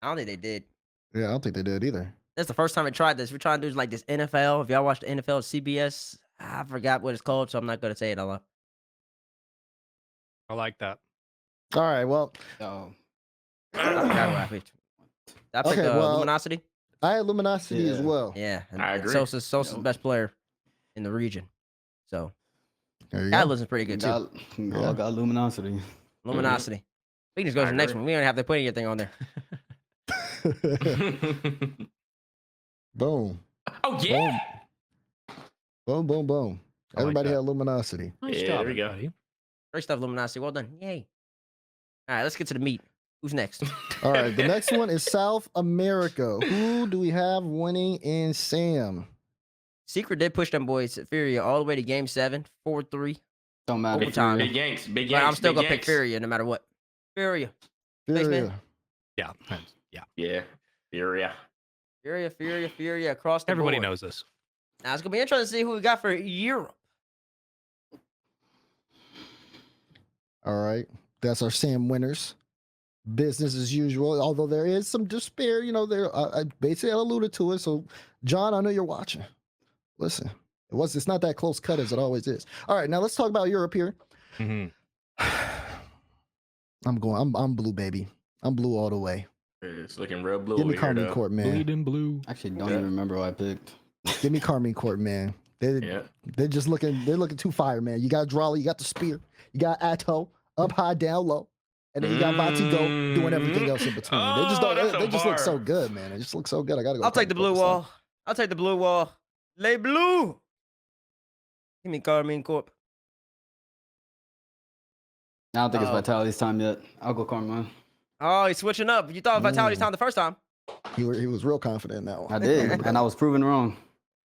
I don't think they did. Yeah, I don't think they did either. That's the first time I tried this. We're trying to do like this NFL. If y'all watch the NFL CBS, I forgot what it's called, so I'm not going to say it out I like that. All right. Well, Oh, I forgot what I picked. I picked Okay, well, Luminosity. I had Luminosity as Yeah. well. Yeah, and I agree. Sosa's the Yep. best player in the region. So There you that go. looks pretty good too. got luminosity. Luminosity. We can just go to I the next agree. one. We don't have to put anything on there. Boom. Oh yeah. Boom, boom, boom. I like Everybody that. had Luminosity. Nice Yeah, job, there we go. everybody. Great stuff, Luminosity. Well done. Yay. All right, let's get to the meat. Who's next? All right. The next one is South America. Who do we have winning in Sam? Secret did push them boys at Furia all the way to game 7, 4-3. Don't matter. Overtime. Big Yanks. Big But Yanks. I'm still big going to pick Yanks. Furia no matter what. Furia. Spaceman. Furia. Yeah. Yeah. Furia. Furia across the Everybody board. knows this. Now it's going to be interesting to see who we got for Europe. All right. That's our Sam winners. Business as usual, although there is some despair. You know, there I basically alluded to it. So, John, I know you're watching. Listen, it's not that close cut as it always is. All right, now let's talk about Europe here. Mhm. I'm blue, baby. I'm blue all the way. It's looking real blue Give me over here, Carmine though. Court, man. Bleeding blue. Actually, don't Okay. even remember what I picked. Give me Carmine Court, man. Yeah. They're looking too fire, man. You got Drawley, you got the spear, you got Atto, up high, down low. And then you got Vatigo doing everything else in between. They just Oh, that's a they just look so bar. good, man. They just look so good. I gotta go. I'll take the blue wall. I'll take the blue wall. Les Bleus. Give me Carmine Corp. I don't think it's Oh. Vitality's time yet. I'll go Carmine. Oh, he's switching up. You thought Vitality's time the first time. He was real confident in that one. I did, and I was proven wrong.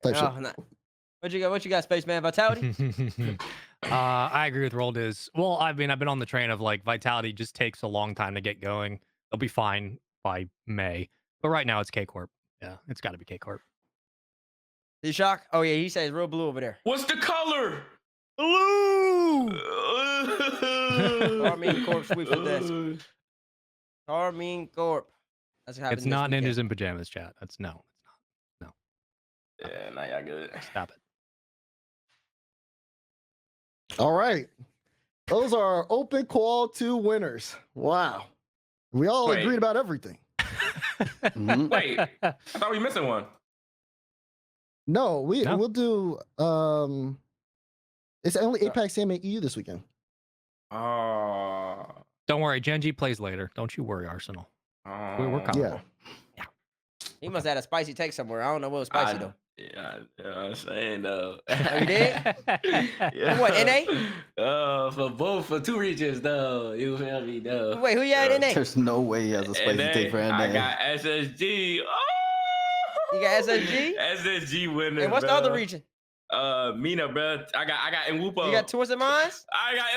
Type shit. Oh, nah. What you got, Spaceman? Vitality? I agree with Roldiz. Well, I mean, I've been on the train of like Vitality just takes a long time to get going. They'll be fine by May. But right now it's K Corp. Yeah, it's got to be K Corp. You shocked? Oh, yeah, he says real blue over there. What's the color? Blue! Carmine Carmine Corp sweeps the desk. Carmine Corp. That's what happens. It's not ninjas in pajamas, chat. That's no. Yeah, now y'all good. Stop it. All right. Those are our open qual 2 winners. Wow. We all Wait. agreed about everything. Mhm. Wait, I thought we missing one. No, No. we'll do it's only APAC Sam and EU this weekend. Oh. Don't worry, Genji plays later. Don't you worry, Arsenal. We're comfortable. Yeah. He must have had a spicy take somewhere. I don't know what was spicy, though. Yeah, you know what I'm saying though. Oh, you did? Yeah. What, NA? For 2 regions though. You feel me though. Wait, who you had in there? There's no way he has a spicy NA, take for I NA. got SSG. Oh! You got SSG? SSG winner. And what's the other bro. region? Mina, bro. I got Nwupo. You got Tours and Mines? I got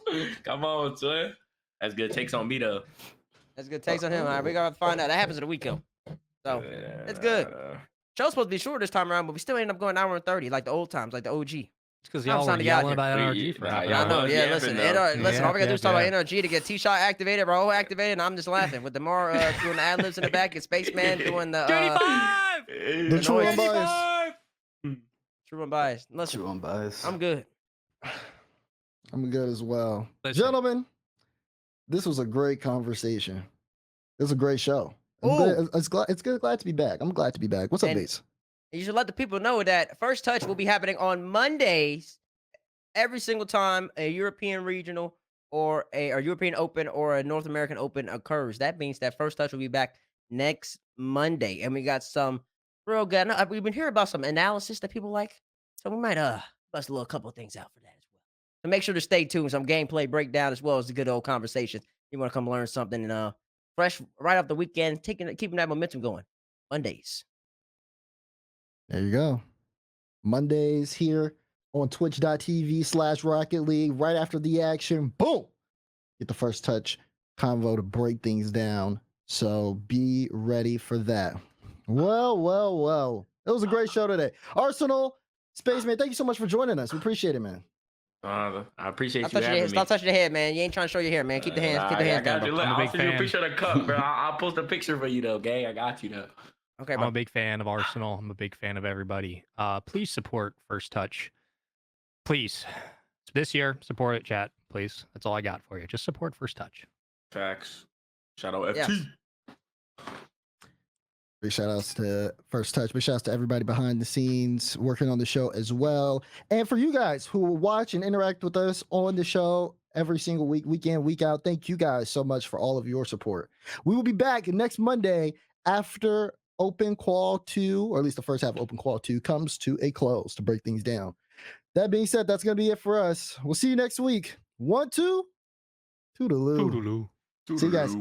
Nwupo. Ooh. Come on, twin. That's good takes on me though. That's good takes on him. All right, we gotta find out. That happens in a week, though. So, it's good. Show's supposed to be short this time around, but we still end up going 1 hour and 30, like the old times, like the OG. because I'm y'all were trying to get out yelling here. about We- NRG for nah, half an y'all I hour. know, was yeah. yapping, Listen, all we gotta do is talk Yeah. about NRG to get T-Shot activated, bro activated, and I'm just laughing with Demar doing the ad libs in the back and Spaceman doing the 25! The true noise. unbiased. True unbiased. Listen, True unbiased. I'm good. I'm good as well. Listen. Gentlemen, this was a great conversation. It was a great show. I'm Ooh. glad, it's good. Glad to be back. I'm glad to be back. What's up, And- Bates? You should let the people know that First Touch will be happening on Mondays every single time a European regional or a European Open or a North American Open occurs. That means that First Touch will be back next Monday, and we got some real good. We've been hearing about some analysis that people like, so we might bust a little couple of things out for that as well. So make sure to stay tuned. Some gameplay breakdown as well as the good old conversation. You want to come learn something fresh right off the weekend, keeping that momentum going. Mondays. There you go. Mondays here on twitch.tv/Rocket League. Right after the action, boom, get the First Touch convo to break things down. So be ready for that. Well. It was a great show today. Arsenal, Spaceman, thank you so much for joining us. We appreciate it, man. I appreciate Stop you having me. Stop touching the head, man. You ain't trying to show your hair, man. Keep the hands. Keep the hands I got down, you. bro. Look, I'm a I'll big send you a fan. picture of the cup, bro. I'll post a picture for you though, gang. I got you though. Okay, I'm bro. a big fan of Arsenal. I'm a big fan of everybody. Please support First Touch. Please. This year, support it, chat. Please. That's all I got for you. Just support First Touch. Facts. Shout out Yeah. FT. Big shout outs to First Touch. Big shout outs to everybody behind the scenes working on the show as well. And for you guys who watch and interact with us on the show every single week, week in, week out, thank you guys so much for all of your support. We will be back next Monday after Open Qual 2, or at least the first half of Open Qual 2 comes to a close to break things down. That being said, that's going to be it for us. We'll see you next week. 1, 2, toodaloo. Toodaloo. See you guys.